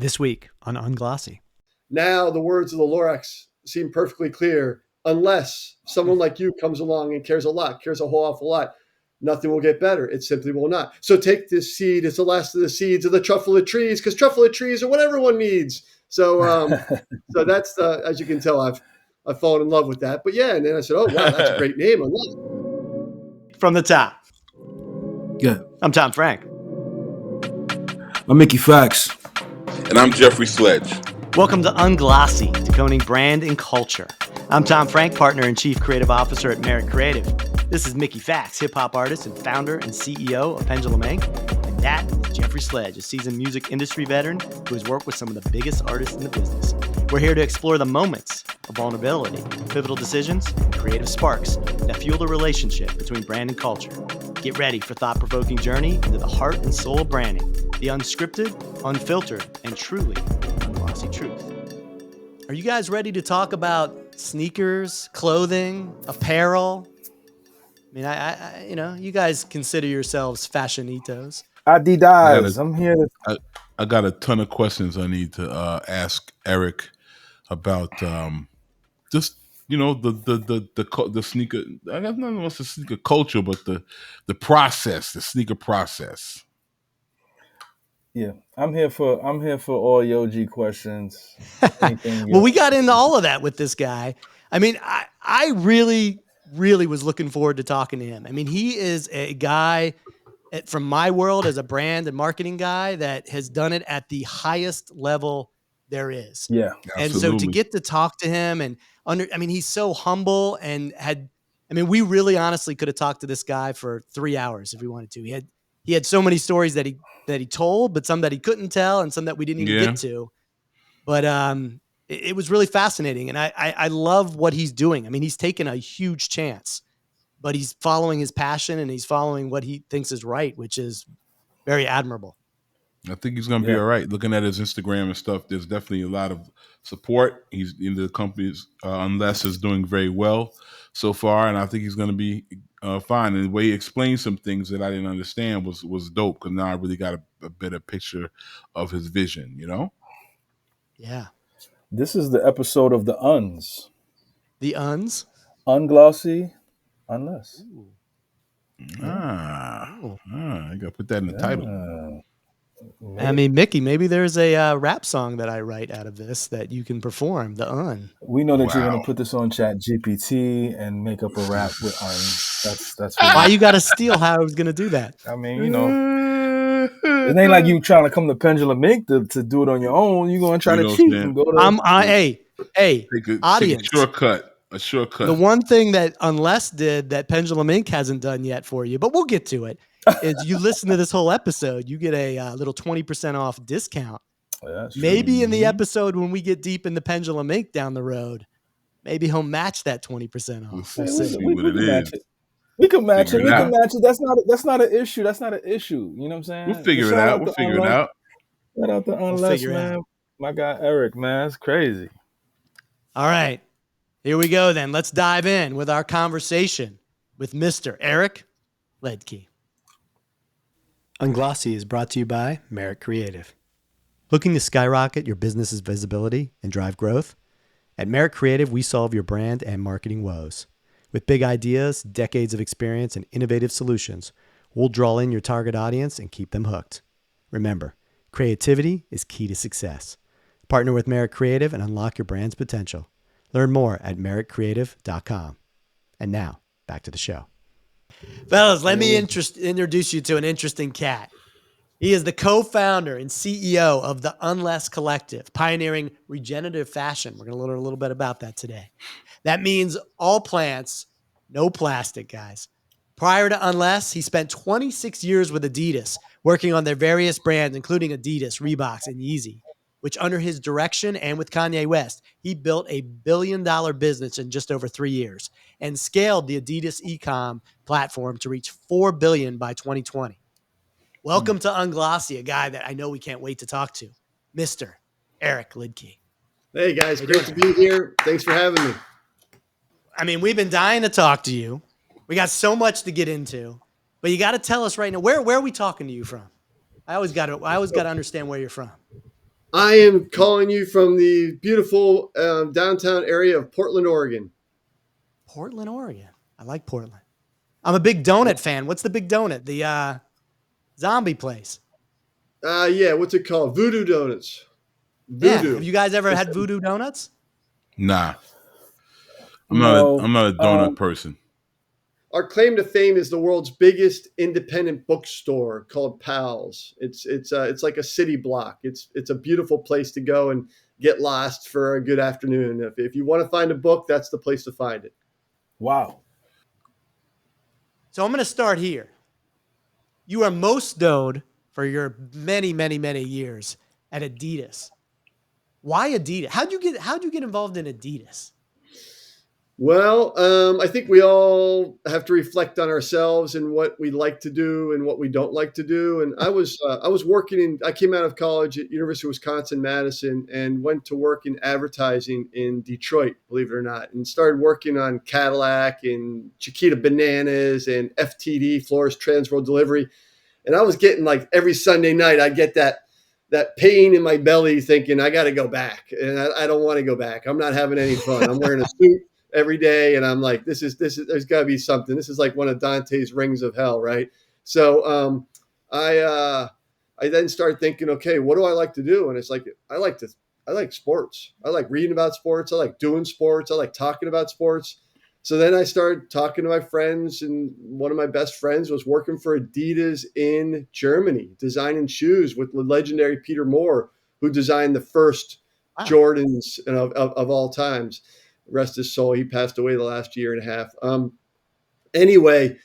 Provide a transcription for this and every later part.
This week on Unglossy. Now the words of the Lorax seem perfectly clear. Unless someone like you comes along and cares a whole awful lot, nothing will get better. It simply will not. So take this seed. It's the last of the seeds of the trufflet trees, because trufflet trees are what everyone needs. So so that's, as you can tell, I've fallen in love with that. But yeah, and then I said, oh, wow, that's a great name. I love it. From the top. Yeah. I'm Tom Frank. I'm Mickey Fax. And I'm Jeffrey Sledge. Welcome to Unglossy, decoding brand and culture. I'm Tom Frank, partner and chief creative officer at Merit Creative. This is Mickey Fax, hip-hop artist and founder and CEO of Pendulum Inc. And that is Jeffrey Sledge, a seasoned music industry veteran who has worked with some of the biggest artists in the business. We're here to explore the moments of vulnerability, pivotal decisions, and creative sparks that fuel the relationship between brand and culture. Get ready for thought-provoking journey into the heart and soul of branding, the unscripted, unfiltered, and truly unglossy truth. Are you guys ready to talk about sneakers, clothing, apparel? I mean, I you know, you guys consider yourselves fashionitos. Adidas. I'm here. I got a ton of questions I need to ask Eric about just, you know, the sneaker. I got nothing against the sneaker culture, but the process, the sneaker process. Yeah, I'm here for all Yoji questions. Well, we got into all of that with this guy. I mean, I really was looking forward to talking to him. I mean, he is a guy from my world as a brand and marketing guy that has done it at the highest level there is. Yeah, and absolutely. so to get to talk to him and I mean, he's so humble and we really honestly could have talked to this guy for 3 hours if we wanted to. He had so many stories that he told, but some that he couldn't tell and some that we didn't even get to. But it was really fascinating. And I love what he's doing. I mean, he's taken a huge chance, but he's following his passion and he's following what he thinks is right, which is very admirable. I think he's going to be all right. Looking at his Instagram and stuff, there's definitely a lot of support. He's in the company's Unless is doing very well so far, and I think he's going to be fine. And the way he explained some things that I didn't understand was dope, because now I really got a better picture of his vision, you know? Yeah. This is the episode of the Uns. The Uns? Unglossy, Unless. You got to put that in the title. I mean, Mickey, maybe there's a rap song that I write out of this that you can perform, the Un. We know that you're going to put this on Chat GPT and make up a rap with Uns. That's why you got to steal how I was going to do that. I mean, you know, it ain't like you trying to come to Pendulum Inc. to do it on your own. You're going to try to cheat and go to... Hey, audience. Take a shortcut. The one thing that Unless did that Pendulum Inc. hasn't done yet for you, but we'll get to it, is you listen to this whole episode, you get a little 20% off discount. Maybe in the episode when we get deep in the Pendulum Inc. down the road, maybe he'll match that 20% off. We'll see what it is. We can match it. That's not an issue. That's not an issue. You know what I'm saying? We'll figure it out. Shout out to Unless, man. My guy Eric, man. It's crazy. All right. Here we go then. Let's dive in with our conversation with Mr. Eric Liedtke. Unglossy is brought to you by Merit Creative. Looking to skyrocket your business's visibility and drive growth? At Merit Creative, we solve your brand and marketing woes. With big ideas, decades of experience, and innovative solutions, we'll draw in your target audience and keep them hooked. Remember, creativity is key to success. Partner with Merit Creative and unlock your brand's potential. Learn more at meritcreative.com. And now, back to the show. Fellas, let me introduce you to an interesting cat. He is the co-founder and CEO of the Unless Collective, pioneering regenerative fashion. We're going to learn a little bit about that today. That means all plants, no plastic, guys. Prior to Unless, he spent 26 years with Adidas, working on their various brands, including Adidas, Reebok, and Yeezy, which under his direction and with Kanye West, he built a billion-dollar business in just over 3 years and scaled the Adidas e-com platform to reach $4 billion by 2020. Welcome to Unglossy, a guy that I know we can't wait to talk to, Mr. Eric Liedtke. Hey, guys. Great to be here. Thanks for having me. I mean, we've been dying to talk to you. We got so much to get into, but you got to tell us right now, where are we talking to you from? I always got to understand where you're from. I am calling you from the beautiful downtown area of Portland, Oregon. Portland, Oregon. I like Portland. I'm a big donut fan. What's the big donut? The zombie place. Yeah, what's it called? Voodoo Donuts. Yeah. Voodoo. Have you guys ever had Voodoo Donuts? Nah, No. I'm not a donut person. Our claim to fame is the world's biggest independent bookstore called Pals. It's like a city block. It's a beautiful place to go and get lost for a good afternoon. If you want to find a book, that's the place to find it. Wow. So I'm going to start here. You are most known for your many, many, many years at Adidas. Why Adidas? How'd you get involved in Adidas? Well, I think we all have to reflect on ourselves and what we like to do and what we don't like to do. And I was working I came out of college at University of Wisconsin-Madison and went to work in advertising in Detroit, believe it or not, and started working on Cadillac and Chiquita Bananas and FTD, Flores Transworld Delivery. And I was getting, like, every Sunday night, I get that pain in my belly thinking I got to go back. And I don't want to go back. I'm not having any fun. I'm wearing a suit every day. And I'm like, this is, there's gotta be something. This is like one of Dante's rings of hell. Right. So, I then started thinking, okay, what do I like to do? And it's like, I like sports. I like reading about sports. I like doing sports. I like talking about sports. So then I started talking to my friends, and one of my best friends was working for Adidas in Germany, designing shoes with the legendary Peter Moore, who designed the first Jordans of all times. Rest his soul. He passed away the last year and a half. Anyway,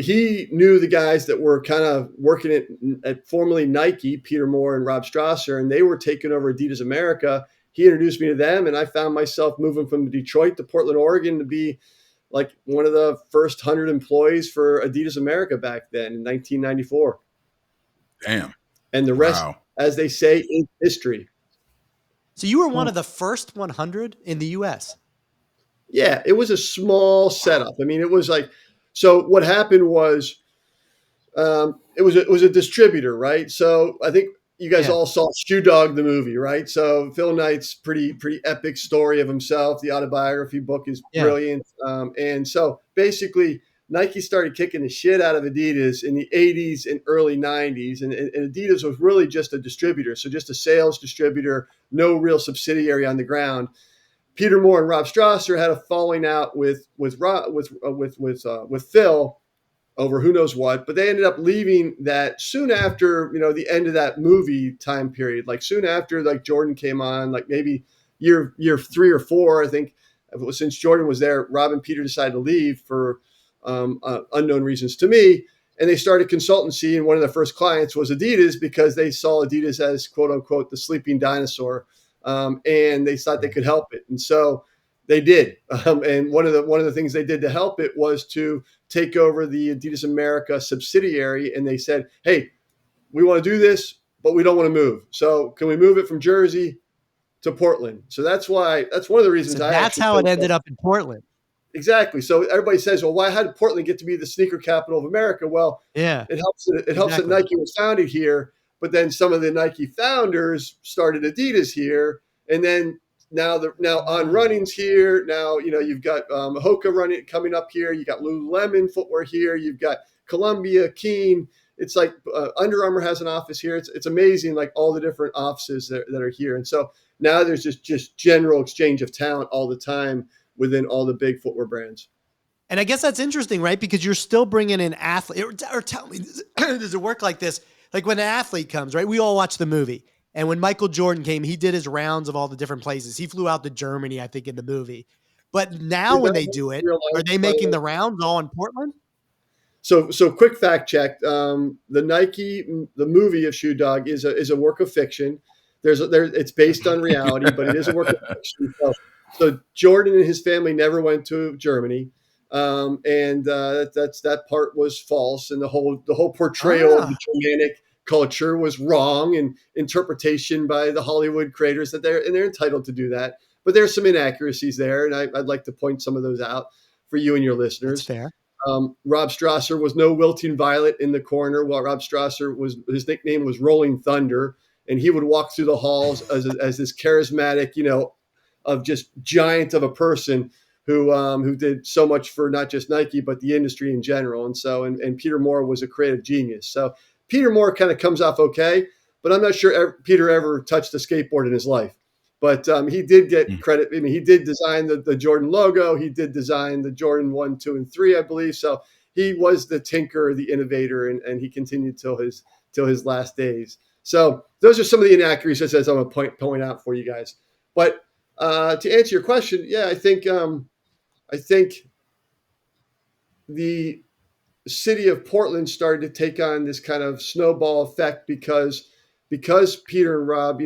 he knew the guys that were kind of working at formerly Nike, Peter Moore and Rob Strasser, and they were taking over Adidas America. He introduced me to them, and I found myself moving from Detroit to Portland, Oregon to be like one of the first 100 employees for Adidas America back then in 1994. Damn. And the rest, as they say, is history. So you were one of the first 100 in the U.S. Yeah, it was a small setup. I mean, it was like, so what happened was it was a distributor, right? So I think you guys all saw Shoe Dog, the movie, right? So Phil Knight's pretty epic story of himself. The autobiography book is brilliant. And so basically Nike started kicking the shit out of Adidas in the 80s and early 90s. And Adidas was really just a distributor. So just a sales distributor, no real subsidiary on the ground. Peter Moore and Rob Strasser had a falling out with Phil over who knows what, but they ended up leaving that soon after, the end of that movie time period, like soon after, like Jordan came on, like maybe year 3 or 4, I think. Since Jordan was there, Rob and Peter decided to leave for unknown reasons to me, and they started consultancy. And one of their first clients was Adidas because they saw Adidas as quote unquote the sleeping dinosaur, and they thought they could help it, and so they did. And one of the things they did to help it was to take over the Adidas America subsidiary. And they said, hey, we want to do this, but we don't want to move. So can we move it from Jersey to Portland? So that's one of the reasons. So that's how it ended up in Portland. Exactly. So everybody says, well, how did Portland get to be the sneaker capital of America? Well, it helps that Nike was founded here, but then some of the Nike founders started Adidas here. And then now On Running's here. Now, you've got Hoka running coming up here. You got Lululemon footwear here. You've got Columbia, Keen. It's like Under Armour has an office here. It's amazing, like all the different offices that are here. And so now there's just general exchange of talent all the time within all the big footwear brands. And I guess that's interesting, right? Because you're still bringing in athletes. Or tell me, does it work like this? Like when an athlete comes, right? We all watch the movie. And when Michael Jordan came, he did his rounds of all the different places. He flew out to Germany, I think, in the movie. But now when they do it, are they making the rounds all in Portland? So quick fact check. The movie of Shoe Dog is a work of fiction. It's based on reality, but it is a work of fiction. So Jordan and his family never went to Germany. And that part was false. And the whole portrayal of the Germanic culture was wrong, and interpretation by the Hollywood creators that they're entitled to do that. But there's some inaccuracies there, and I'd like to point some of those out for you and your listeners. That's fair. Rob Strasser was no wilting violet in the corner. While Rob Strasser his nickname was Rolling Thunder, and he would walk through the halls as this charismatic, of just giant of a person who did so much for not just Nike but the industry in general. And Peter Moore was a creative genius. So Peter Moore kind of comes off okay, but I'm not sure Peter ever touched a skateboard in his life. But he did get credit. I mean, he did design the Jordan logo. He did design the Jordan 1, 2, and 3, I believe. So he was the tinker, the innovator, and he continued till his last days. So those are some of the inaccuracies as I'm going to point out for you guys. But to answer your question, yeah, I think the city of Portland started to take on this kind of snowball effect because Peter and Rob,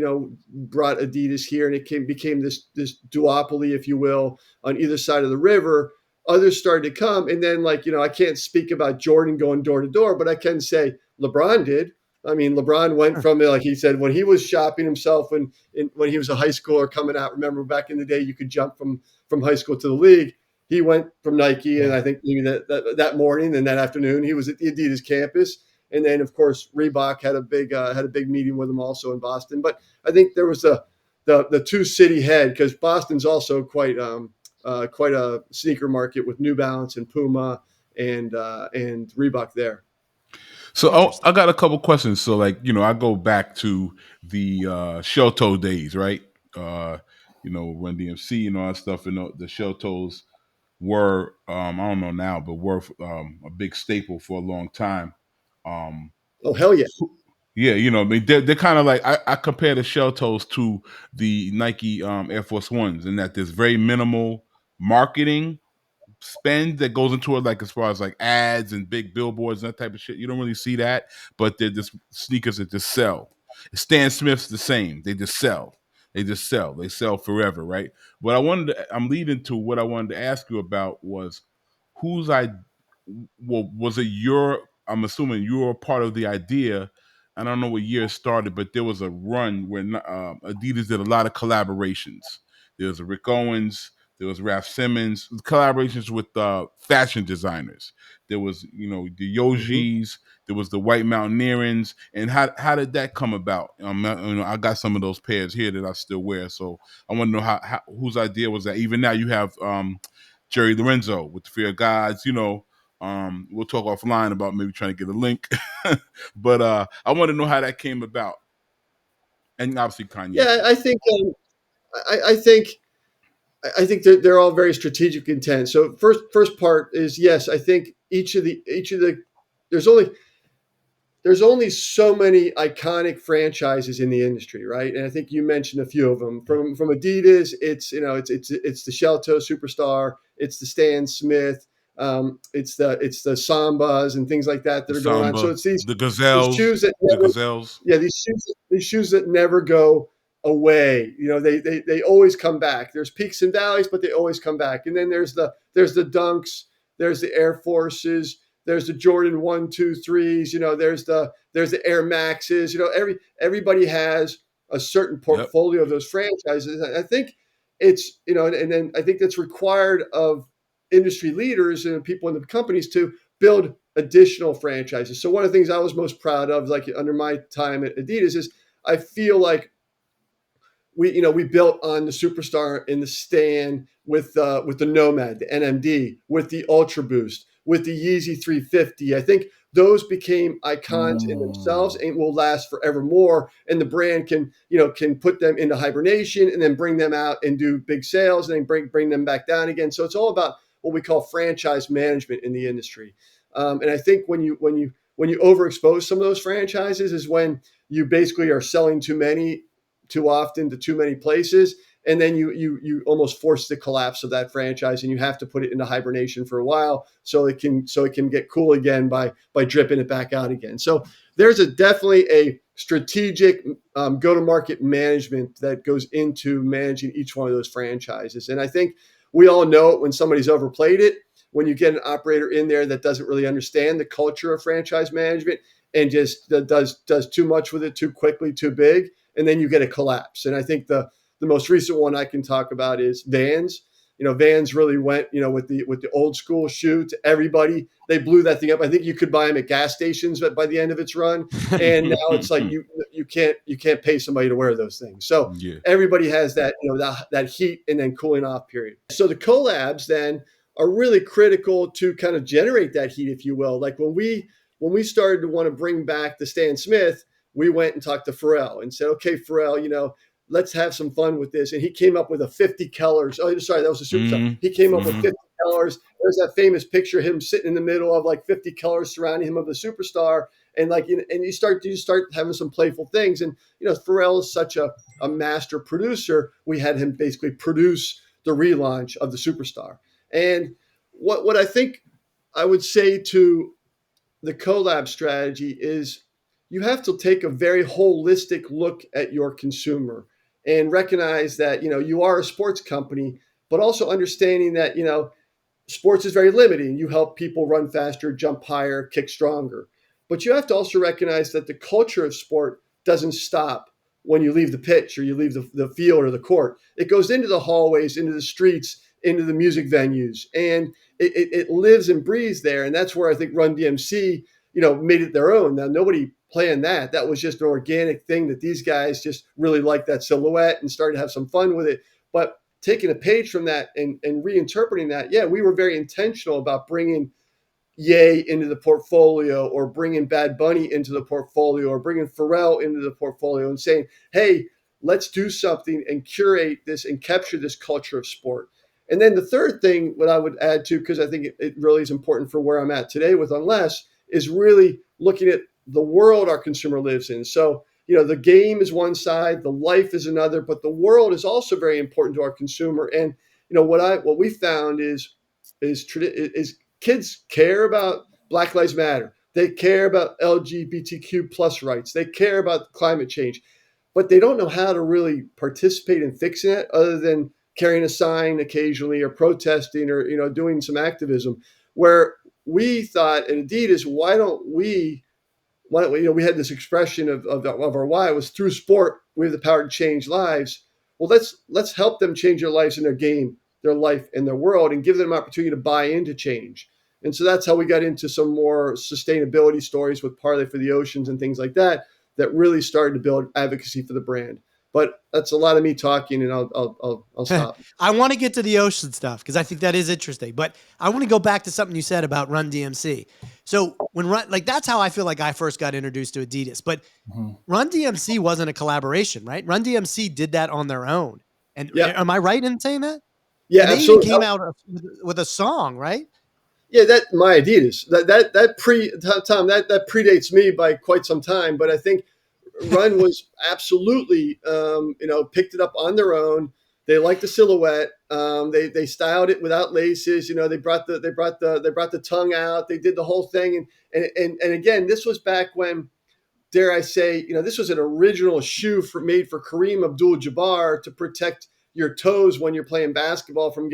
brought Adidas here, and it became this duopoly, if you will, on either side of the river. Others started to come, and then I can't speak about Jordan going door to door, but I can say LeBron did. I mean, LeBron went from, like he said, when he was shopping himself when he was a high schooler coming out. Remember back in the day, you could jump from high school to the league. He went from Nike, and I think maybe that morning and that afternoon he was at the Adidas campus. And then, of course, Reebok had a big meeting with him also in Boston. But I think there was the two city head, because Boston's also quite a sneaker market with New Balance and Puma and Reebok there. So I got a couple questions. So I go back to the shell toe days, right? Run DMC and all that stuff, and the shell toes were I don't know now, but were a big staple for a long time. Oh, hell yeah. Yeah, I mean, they're kind of like, I compare the shell toes to the Nike Air Force Ones, in that there's very minimal marketing spend that goes into it, like as far as like ads and big billboards and that type of shit. You don't really see that, but they're just sneakers that just sell. Stan Smith's the same. They just sell. They sell forever, right? But I'm leading to what I wanted to ask you about was was it I'm assuming you were a part of the idea. I don't know what year it started, but there was a run where Adidas did a lot of collaborations. There was a Rick Owens, there was Raf Simons, collaborations with fashion designers. There was, the Yojis, there was the White Mountaineerings. And how did that come about? I got some of those pairs here that I still wear. So I want to know how whose idea was that. Even now you have Jerry Lorenzo with the Fear of Gods, we'll talk offline about maybe trying to get a link. But I want to know how that came about. And obviously Kanye. Yeah, I think I think they're all very strategic intent. So first part is, yes, I think each of the there's only so many iconic franchises in the industry, right? And I think you mentioned a few of them. From Adidas, it's the Shell Toe Superstar, it's the Stan Smith, it's the Sambas and things like that are going on. So it's the Gazelles, these shoes that these shoes that never go away. They always come back. There's peaks and valleys, but they always come back. And then there's the Dunks, there's the Air Forces, there's the Jordan 1, 2, 3s. There's the Air Maxes. Everybody has a certain portfolio of those franchises. I think it's and then I think that's required of industry leaders and people in the companies to build additional franchises. So one of the things I was most proud of, like under my time at Adidas, is I feel like we built on the Superstar in the Stan with the Nomad, the NMD, with the Ultra Boost, with the Yeezy 350. I think those became icons in themselves and will last forevermore. And the brand can put them into hibernation and then bring them out and do big sales and then bring them back down again. So it's all about what we call franchise management in the industry. And I think when you overexpose some of those franchises is when you basically are selling too many too often to too many places. And then you almost force the collapse of that franchise, and you have to put it into hibernation for a while so it can get cool again by dripping it back out again. So there's definitely a strategic go-to-market management that goes into managing each one of those franchises. And I think we all know it when somebody's overplayed it, when you get an operator in there that doesn't really understand the culture of franchise management and just does too much with it too quickly, too big, and then you get a collapse. And I think the most recent one I can talk about is Vans. Vans really went, with the old school shoe to everybody. They blew that thing up. I think you could buy them at gas stations, but by the end of its run, and now it's like you can't pay somebody to wear those things. So Yeah. everybody has that, that heat and then cooling off period. So the collabs then are really critical to kind of generate that heat, if you will. Like when we started to want to bring back the Stan Smith, we went and talked to Pharrell and said, okay, Pharrell, let's have some fun with this. And he came up with a 50 colors. Oh, sorry, that was a superstar. Mm-hmm. He came up with 50 colors. There's that famous picture of him sitting in the middle of like 50 colors surrounding him of the superstar. And and you start having some playful things. And, Pharrell is such a master producer. We had him basically produce the relaunch of the superstar. And what I think I would say to the collab strategy is you have to take a very holistic look at your consumer and recognize that, you are a sports company, but also understanding that, sports is very limiting. You help people run faster, jump higher, kick stronger. But you have to also recognize that the culture of sport doesn't stop when you leave the pitch or you leave the field or the court. It goes into the hallways, into the streets, into the music venues, and it lives and breathes there. And that's where I think Run DMC, made it their own. Now, nobody planned that. That was just an organic thing that these guys just really liked that silhouette and started to have some fun with it. But taking a page from that and reinterpreting that, yeah, we were very intentional about bringing Ye into the portfolio or bringing Bad Bunny into the portfolio or bringing Pharrell into the portfolio and saying, hey, let's do something and curate this and capture this culture of sport. And then the third thing, what I would add to, because I think it really is important for where I'm at today with Unless, is really looking at the world our consumer lives in. So, the game is one side, the life is another, but the world is also very important to our consumer. And, what we found is kids care about Black Lives Matter. They care about LGBTQ plus rights. They care about climate change, but they don't know how to really participate in fixing it other than carrying a sign occasionally or protesting or, doing some activism. Where we thought at Adidas, why don't we, we had this expression of our why was through sport, we have the power to change lives. Well, let's help them change their lives in their game, their life, and their world, and give them an opportunity to buy into change. And so that's how we got into some more sustainability stories with Parlay for the Oceans and things like that really started to build advocacy for the brand. But that's a lot of me talking, and I'll stop. I want to get to the ocean stuff because I think that is interesting. But I want to go back to something you said about Run DMC. So that's how I feel like I first got introduced to Adidas. But Run DMC wasn't a collaboration, right? Run DMC did that on their own. And am I right in saying that? Yeah, and they absolutely. Even came out with a song, right? Yeah, that my Adidas. That predates me by quite some time. But I think Run was absolutely, picked it up on their own. They liked the silhouette. They styled it without laces. They brought the tongue out. They did the whole thing. And again, this was back when, dare I say, this was an original shoe made for Kareem Abdul-Jabbar to protect your toes when you're playing basketball from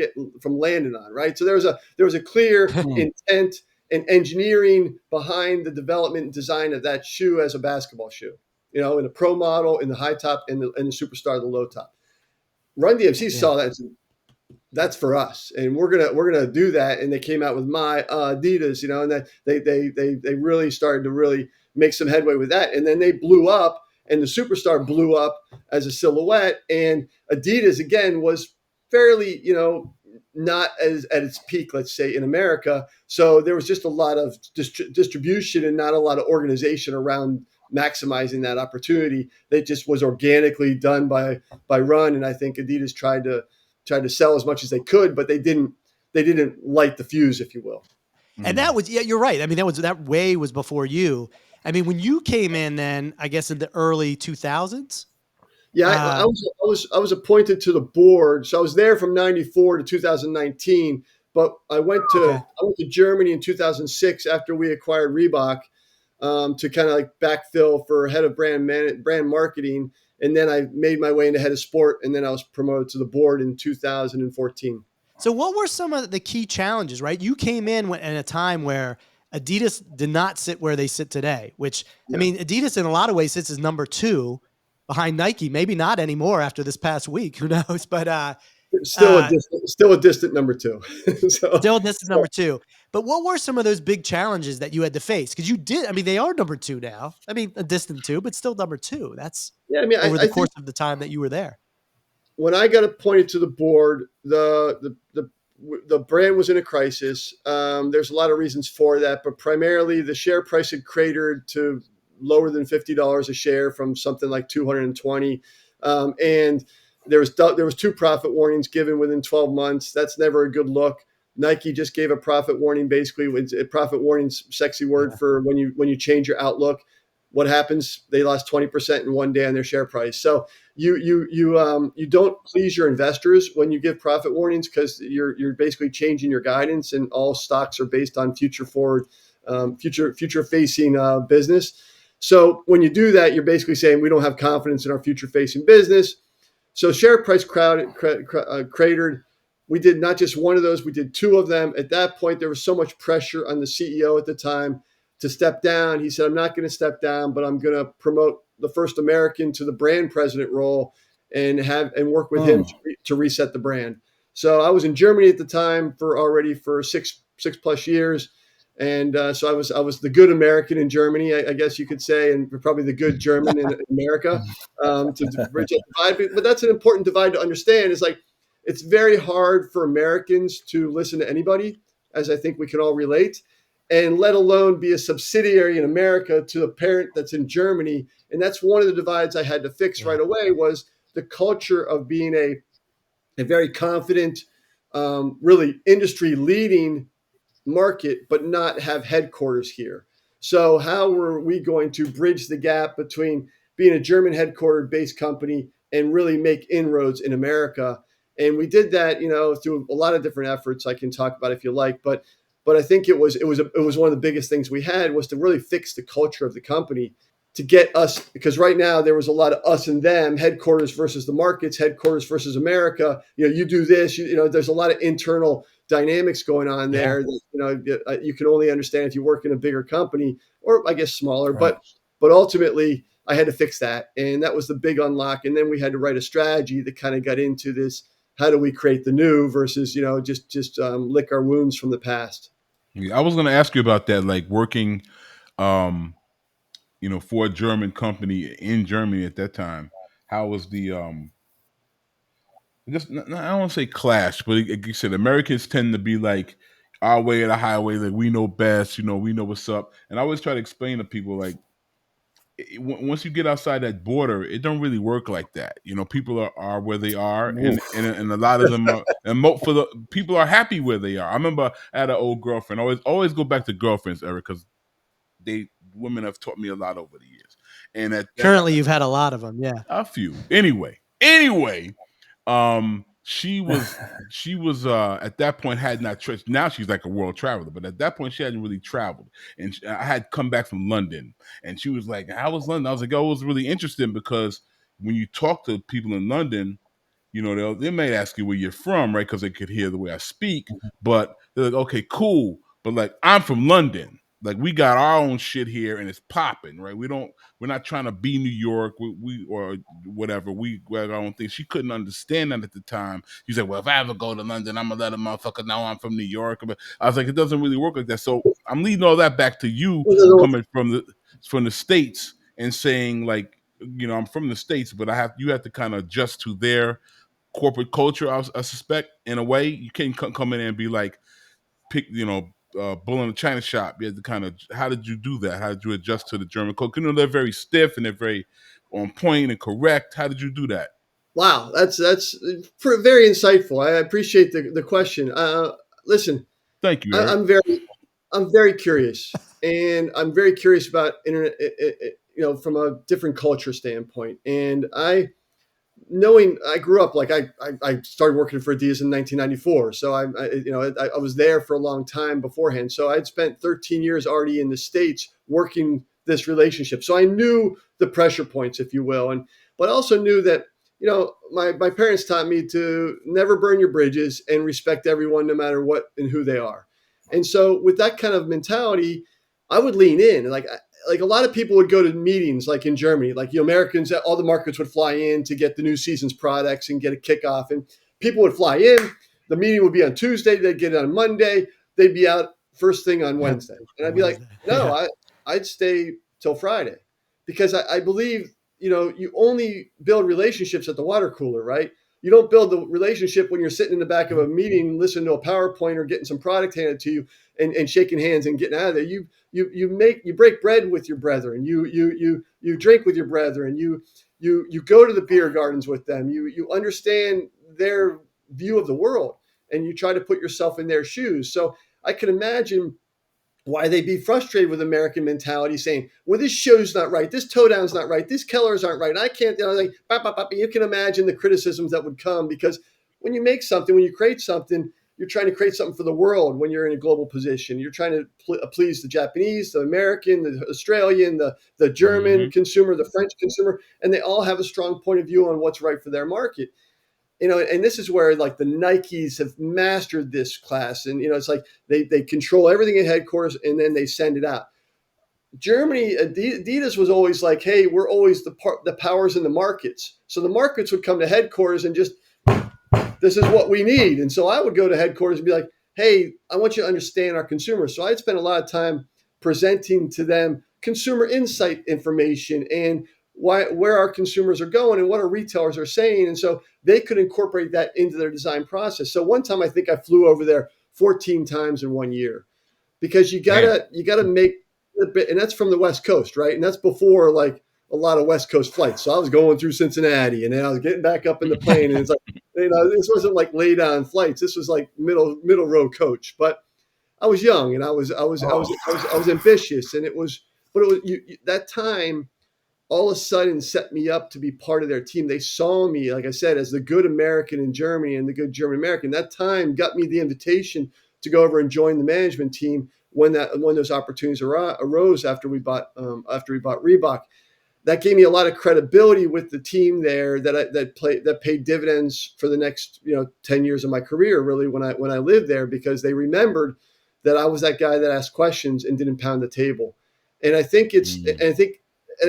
landing on, right? So there was a clear intent and engineering behind the development and design of that shoe as a basketball shoe. In a pro model, in the high top, and the superstar, the low top. Run DMC saw that and said, that's for us, and we're gonna do that. And they came out with my Adidas, and that they really started to really make some headway with that. And then they blew up, and the superstar blew up as a silhouette. And Adidas again was fairly, not as at its peak, let's say, in America. So there was just a lot of distribution and not a lot of organization around maximizing that opportunity. That just was organically done by Run, and I think Adidas tried to sell as much as they could, but they didn't light the fuse, if you will. And that was, you're right. I mean, that way was before you. I mean, when you came in, then I guess in the early 2000s. Yeah, I was appointed to the board, so I was there from '94 to 2019. But I went to Germany in 2006 after we acquired Reebok. To kind of like backfill for head of brand marketing. And then I made my way into head of sport. And then I was promoted to the board in 2014. So what were some of the key challenges, right? You came in at a time where Adidas did not sit where they sit today, which, I mean, Adidas in a lot of ways sits as number 2 behind Nike. Maybe not anymore after this past week. Who knows? But Still a distant number two. Still, this is number two. But what were some of those big challenges that you had to face? Because you did. I mean, they are number two now. I mean, a distant two, but still number two. That's over the course of the time that you were there. When I got appointed to the board, the brand was in a crisis. There's a lot of reasons for that, but primarily the share price had cratered to lower than $50 a share from something like 220, and there was two profit warnings given within 12 months. That's never a good look. Nike just gave a profit warning. Basically, a profit warning's sexy word for when you change your outlook. What happens? They lost 20% in one day on their share price. So you don't please your investors when you give profit warnings, because you're basically changing your guidance, and all stocks are based on future facing business. So when you do that, you're basically saying we don't have confidence in our future facing business. So share price cratered. We did not just one of those, we did two of them. At that point, there was so much pressure on the CEO at the time to step down. He said, I'm not going to step down, but I'm going to promote the first American to the brand president role and work with him to reset the brand. So I was in Germany at the time for six plus years. And so I was the good American in Germany, I guess you could say, and probably the good German in America, to bridge that divide. But that's an important divide to understand. Is like, it's very hard for Americans to listen to anybody, as I think we can all relate, and let alone be a subsidiary in America to a parent that's in Germany. And that's one of the divides I had to fix right away, was the culture of being a very confident, really industry leading market, but not have headquarters here. So how were we going to bridge the gap between being a German headquartered based company and really make inroads in America? And we did that, through a lot of different efforts I can talk about if you like, but I think it was one of the biggest things we had, was to really fix the culture of the company, to get us, because right now there was a lot of us and them, headquarters versus the markets, headquarters versus America. You do this, there's a lot of internal dynamics going on there that, you can only understand if you work in a bigger company, or I guess smaller, Right. but ultimately I had to fix that. And that was the big unlock. And then we had to write a strategy that kind of got into this. How do we create the new versus, just lick our wounds from the past? Yeah, I was going to ask you about that, like working, for a German company in Germany at that time. How was the, I guess, I don't want to say clash, but like you said, Americans tend to be like our way or the highway, like we know best, we know what's up. And I always try to explain to people, like, once you get outside that border, it don't really work like that. People are where they are, and a lot of them are, and for the people are happy where they are. I remember I had an old girlfriend. Always go back to girlfriends, Eric, because women have taught me a lot over the years. And Currently, you've had a lot of them, yeah. A few. Anyway, she was at that point had not traveled. Now she's like a world traveler, but at that point she hadn't really traveled. And I had come back from London, and she was like, "How was London?" I was like, "Oh, it was really interesting, because when you talk to people in London, they may ask you where you're from, right? Because they could hear the way I speak, but they're like, okay, cool. But like, I'm from London. Like, we got our own shit here, and it's popping, right? We're not trying to be New York, we or whatever. We got our own thing. She couldn't understand that at the time. She said, well, if I ever go to London, I'm gonna let a motherfucker know I'm from New York. But I was like, it doesn't really work like that. So I'm leading all that back to you coming from the States and saying, like, I'm from the States, but you have to kind of adjust to their corporate culture. I suspect, in a way. You can't come in and be like, bull in a china shop. You had to kind of, how did you do that? How did you adjust to the German culture? They're very stiff and they're very on point and correct. How did you do that? Wow, that's very insightful. I appreciate the question. Listen, thank you, Eric. I'm very curious, and I'm very curious about internet, from a different culture standpoint. And I grew up, like, I started working for Adidas in 1994. So I was there for a long time beforehand. So I'd spent 13 years already in the States working this relationship. So I knew the pressure points, if you will. But I also knew that, my parents taught me to never burn your bridges and respect everyone, no matter what and who they are. And so with that kind of mentality, I would lean in. Like a lot of people would go to meetings, like in Germany, like, Americans, all the markets would fly in to get the new season's products and get a kickoff. And people would fly in. The meeting would be on Tuesday. They'd get it on Monday. They'd be out first thing on Wednesday. And I'd be like, no, I'd stay till Friday, because I believe, you only build relationships at the water cooler, right? You don't build the relationship when you're sitting in the back of a meeting, listening to a PowerPoint or getting some product handed to you and shaking hands and getting out of there. You break bread with your brethren. You drink with your brethren. You go to the beer gardens with them. You understand their view of the world, and you try to put yourself in their shoes. So I can imagine why they'd be frustrated with American mentality, saying, well, this show's not right, this toe down's not right, these colors aren't right, I can't, you can imagine the criticisms that would come, because when you make something, when you create something, you're trying to create something for the world. When you're in a global position, you're trying to please the Japanese, the American, the Australian, the German consumer, the French consumer, and they all have a strong point of view on what's right for their market. And this is where like the Nikes have mastered this class. And, it's like they control everything at headquarters and then they send it out. Germany, Adidas was always like, hey, we're always the powers in the markets. So the markets would come to headquarters and just, this is what we need. And so I would go to headquarters and be like, hey, I want you to understand our consumers. So I'd spend a lot of time presenting to them consumer insight information and where our consumers are going and what our retailers are saying. And so they could incorporate that into their design process. So one time I think I flew over there 14 times in 1 year, because you gotta make a bit, and that's from the West Coast, right? And that's before like a lot of West Coast flights. So I was going through Cincinnati and then I was getting back up in the plane, and it's like, this wasn't like lay down flights. This was like middle row coach. But I was young and I was ambitious, and it was that time all of a sudden set me up to be part of their team. They saw me, like I said, as the good American in Germany and the good German American. That time got me the invitation to go over and join the management team when those opportunities arose after we bought Reebok. That gave me a lot of credibility with the team there that paid dividends for the next 10 years of my career, really, when I lived there, because they remembered that I was that guy that asked questions and didn't pound the table. And I think I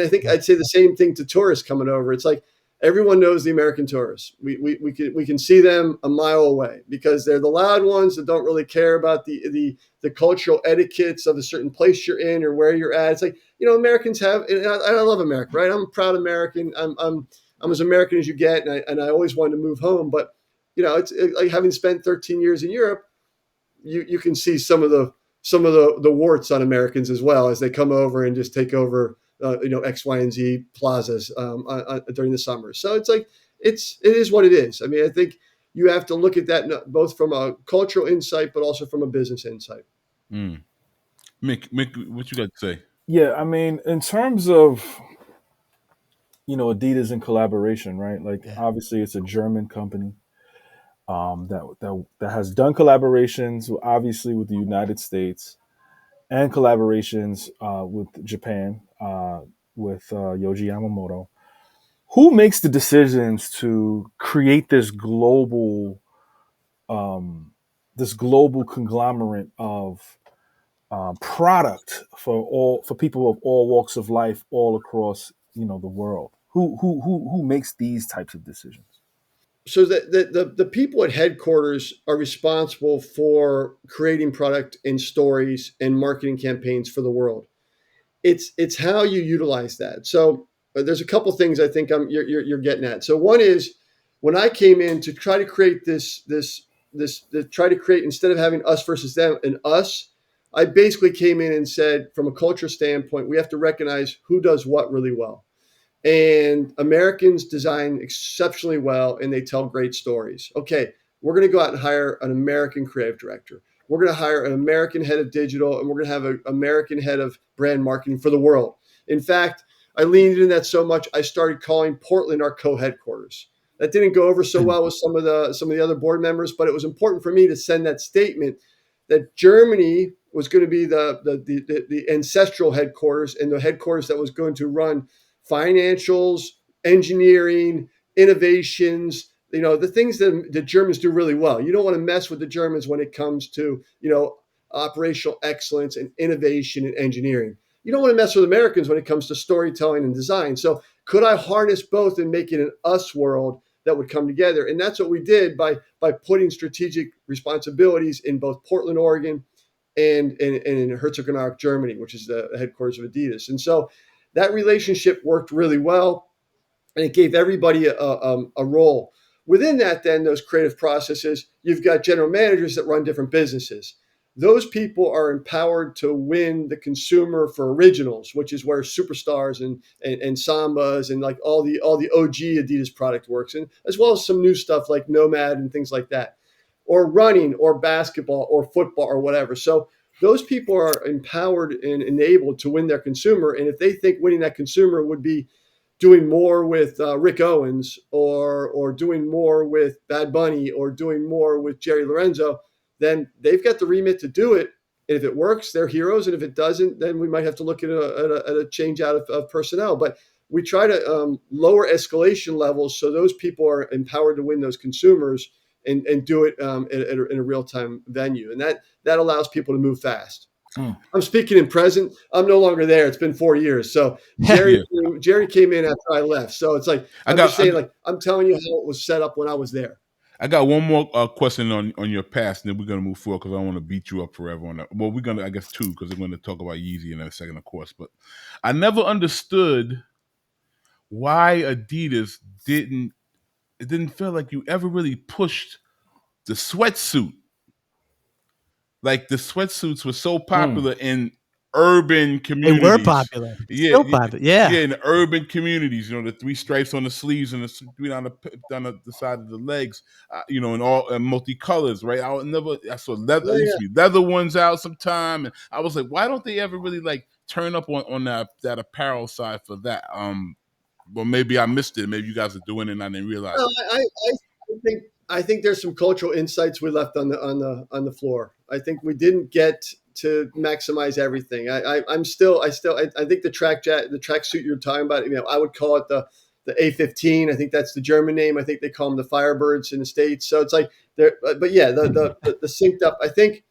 think I'd say the same thing to tourists coming over. It's like everyone knows the American tourists. We can see them a mile away because they're the loud ones that don't really care about the cultural etiquettes of a certain place you're in or where you're at. It's like, Americans have, and I love America, right? I'm a proud American. I'm as American as you get, and I always wanted to move home. But it's like having spent 13 years in Europe, you can see some of the warts on Americans as well as they come over and just take over X, Y, and Z plazas during the summer. So it's like, it is what it is. I mean, I think you have to look at that both from a cultural insight, but also from a business insight. Mick, what you got to say? Yeah, I mean, in terms of, Adidas and collaboration, right? Like, obviously it's a German company that has done collaborations, obviously with the United States, and collaborations with Japan, with Yoji Yamamoto. Who makes the decisions to create this global conglomerate of product for people of all walks of life all across the world? Who makes these types of decisions? So the people at headquarters are responsible for creating product and stories and marketing campaigns for the world. It's how you utilize that. So there's a couple things I think you're getting at. So one is when I came in to try to create instead of having us versus them and us, I basically came in and said, from a culture standpoint, we have to recognize who does what really well. And Americans design exceptionally well and they tell great stories. Okay, we're going to go out and hire an American creative director. We're going to hire an American head of digital, and we're going to have an American head of brand marketing for the world. In fact, I leaned into that so much, I started calling Portland our co-headquarters. That didn't go over so well with some of the other board members, but it was important for me to send that statement that Germany was going to be the ancestral headquarters and the headquarters that was going to run financials, engineering, innovations, the things that the Germans do really well. You don't want to mess with the Germans when it comes to, operational excellence and innovation and engineering. You don't want to mess with Americans when it comes to storytelling and design. So could I harness both and make it an us world that would come together. And that's what we did by putting strategic responsibilities in both Portland, Oregon, and in Herzogenaurach, Germany, which is the headquarters of Adidas. And so that relationship worked really well, and it gave everybody a role. Within that, then, those creative processes, you've got general managers that run different businesses. Those people are empowered to win the consumer for originals, which is where Superstars and Sambas and like all the OG Adidas product works, and as well as some new stuff like Nomad and things like that, or running or basketball or football or whatever. So those people are empowered and enabled to win their consumer. And if they think winning that consumer would be doing more with Rick Owens or doing more with Bad Bunny or doing more with Jerry Lorenzo, then they've got the remit to do it. And if it works, they're heroes. And if it doesn't, then we might have to look at a change out of personnel. But we try to lower escalation levels so those people are empowered to win those consumers and do it in a real-time venue. And that allows people to move fast. I'm speaking in present. I'm no longer there. It's been 4 years. So Jerry came in after I left. So it's like I'm telling you how it was set up when I was there. I got one more question on your past, and then we're going to move forward because I don't want to beat you up forever on that. Well, we're going to, I guess, two, because we're going to talk about Yeezy in a second, of course. But I never understood why Adidas didn't feel like you ever really pushed the sweatsuit. Like the sweatsuits were so popular in urban communities. They were popular. Still popular. Yeah. Yeah, in the urban communities, the 3 stripes on the sleeves and the 3 on the side of the legs, in all multicolors, right? I saw leather, used to be leather ones out sometime, and I was like, why don't they ever really like turn up on that apparel side for that? Well, maybe I missed it. Maybe you guys are doing it and I didn't realize. I think there's some cultural insights we left on the floor. I think we didn't get to maximize everything. I think the tracksuit you're talking about, I would call it the A15. I think that's the German name. I think they call them the Firebirds in the States. So it's like but yeah, the synced up. I think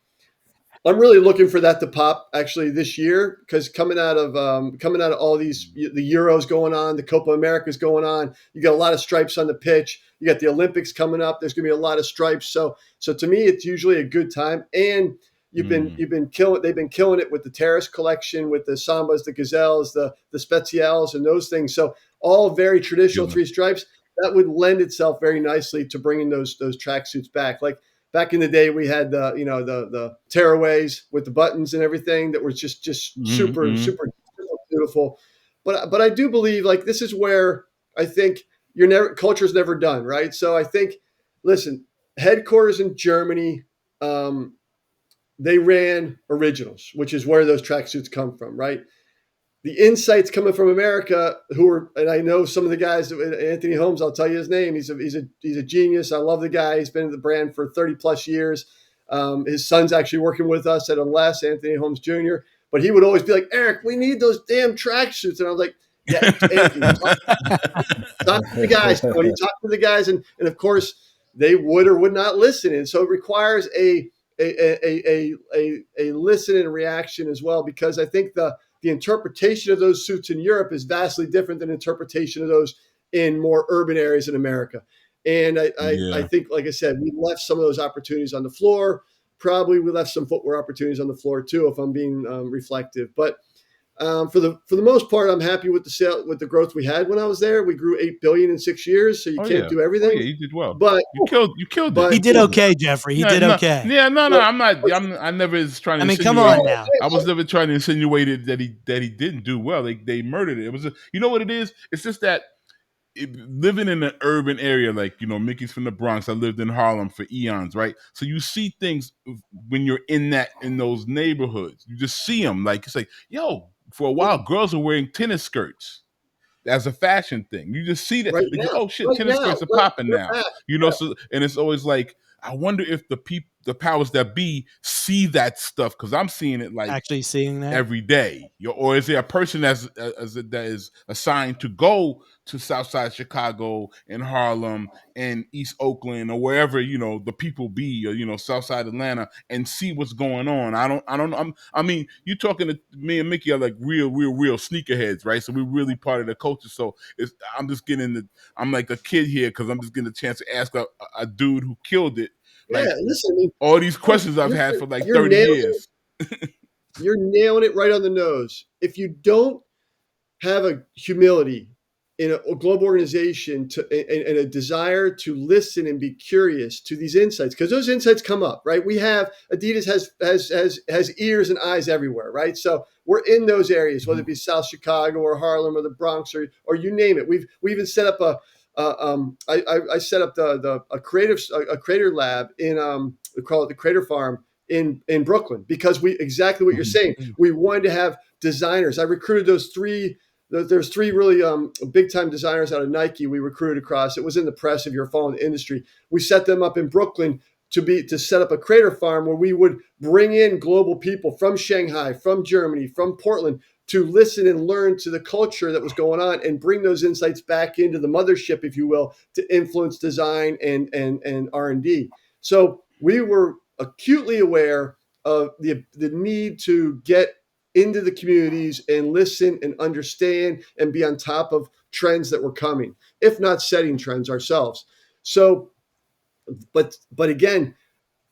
I'm really looking for that to pop actually this year, because coming out of all these, the Euros going on, the Copa America's going on, you got a lot of stripes on the pitch. You got the Olympics coming up. There's going to be a lot of stripes. So to me, it's usually a good time. And they've been killing it with the Terrace collection, with the Sambas, the Gazelles, the Specials, and those things. So all very traditional 3 stripes. That would lend itself very nicely to bringing those tracksuits back. Like back in the day, we had the tearaways with the buttons and everything that were just super beautiful. But I do believe, like, this is where I think culture's never done, right? So I think, listen, headquarters in Germany, they ran originals, which is where those tracksuits come from, right? The insights coming from America, and I know some of the guys, Anthony Holmes, I'll tell you his name. He's a genius. I love the guy. He's been in the brand for 30 plus years. His son's actually working with us at Unless, Anthony Holmes Jr. But he would always be like, Eric, we need those damn tracksuits. And I was like, yeah, Anthony, talk to the guys, Tony. Talk to the guys. And of course, they would or would not listen. And so it requires a listen and reaction as well, because I think the interpretation of those suits in Europe is vastly different than interpretation of those in more urban areas in America. And I think, like I said, we left some of those opportunities on the floor. Probably we left some footwear opportunities on the floor too, if I'm being reflective. But for the most part, I'm happy with the growth we had when I was there. We grew $8 billion in 6 years, so you can't do everything. Oh, yeah, you did well. But you killed it. He did okay, Jeffrey. He did okay. Yeah, no, I'm not. I never was trying to. I mean, come on now. I was never trying to insinuate that he didn't do well. They murdered it. It was you know what it is? It's just that living in an urban area, like, Mickey's from the Bronx. I lived in Harlem for eons, right? So you see things when you're in those neighborhoods. You just see them. Like, it's like, yo, for a while, girls are wearing tennis skirts as a fashion thing. You just see that. Right like, now, oh shit, tennis skirts are popping now. So, and it's always like, I wonder if the people, the powers that be see that stuff, because I'm seeing it like Actually seeing that. every day. Or is there a person that is assigned to go to Southside Chicago and Harlem and East Oakland or wherever the people be, or Southside Atlanta, and see what's going on? I don't know. I mean, you talking to me and Mickey are like real sneakerheads, right? So we're really part of the culture. So I'm just getting I'm like a kid here because I'm just getting a chance to ask a dude who killed it. Like, yeah, listen, I mean, all these questions I've had for like you're 30 nailing years. You're nailing it right on the nose. If you don't have a humility in a global organization and a desire to listen and be curious to these insights, because those insights come up, right? We have Adidas has ears and eyes everywhere, right? So we're in those areas, whether it be South Chicago or Harlem or the Bronx or you name it. We even set up I set up a creator lab in we call it the Creator Farm in Brooklyn, because exactly what you're saying. We wanted to have designers. I recruited there's three really big time designers out of Nike we recruited across. It was in the press if you're following the industry. We set them up in Brooklyn to set up a Creator Farm where we would bring in global people from Shanghai, from Germany, from Portland, to listen and learn to the culture that was going on and bring those insights back into the mothership, if you will, to influence design and R&D. So we were acutely aware of the need to get into the communities and listen and understand and be on top of trends that were coming, if not setting trends ourselves. So, but again,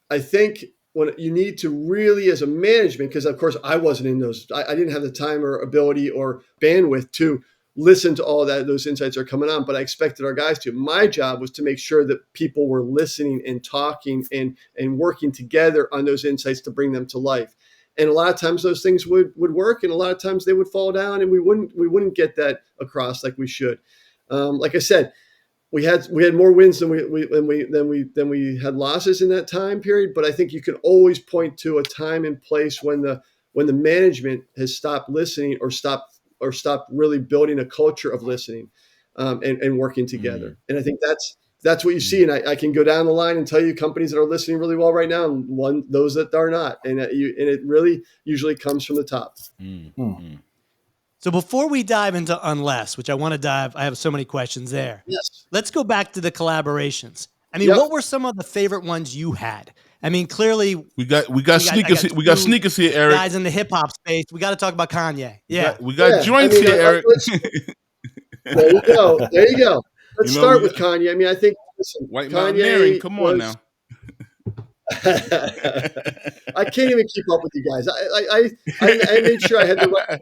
I think when you need to really, as a management, because of course I wasn't in those, I didn't have the time or ability or bandwidth to listen to all that those insights are coming on, but I expected our guys to. My job was to make sure that people were listening and talking and working together on those insights to bring them to life. And a lot of times those things would work, and a lot of times they would fall down, and we wouldn't get that across like we should. Like I said, we had more wins than we had losses in that time period. But I think you can always point to a time and place when the management has stopped listening or stopped really building a culture of listening and working together. And I think that's what you see. And I can go down the line and tell you companies that are listening really well right now, and those that are not. And it really usually comes from the top. So before we dive into Unless, which I have so many questions there. Yes. Let's go back to the collaborations. I mean, what were some of the favorite ones you had? I mean, clearly we got sneakers. We got sneakers here, Eric. Guys in the hip hop space. We got to talk about Kanye. Yeah, we got joints here, Eric. There you go. There you go. Let's start with Kanye. I mean, I think White Kanye. Come on now. I can't even keep up with you guys. I made sure I had the right.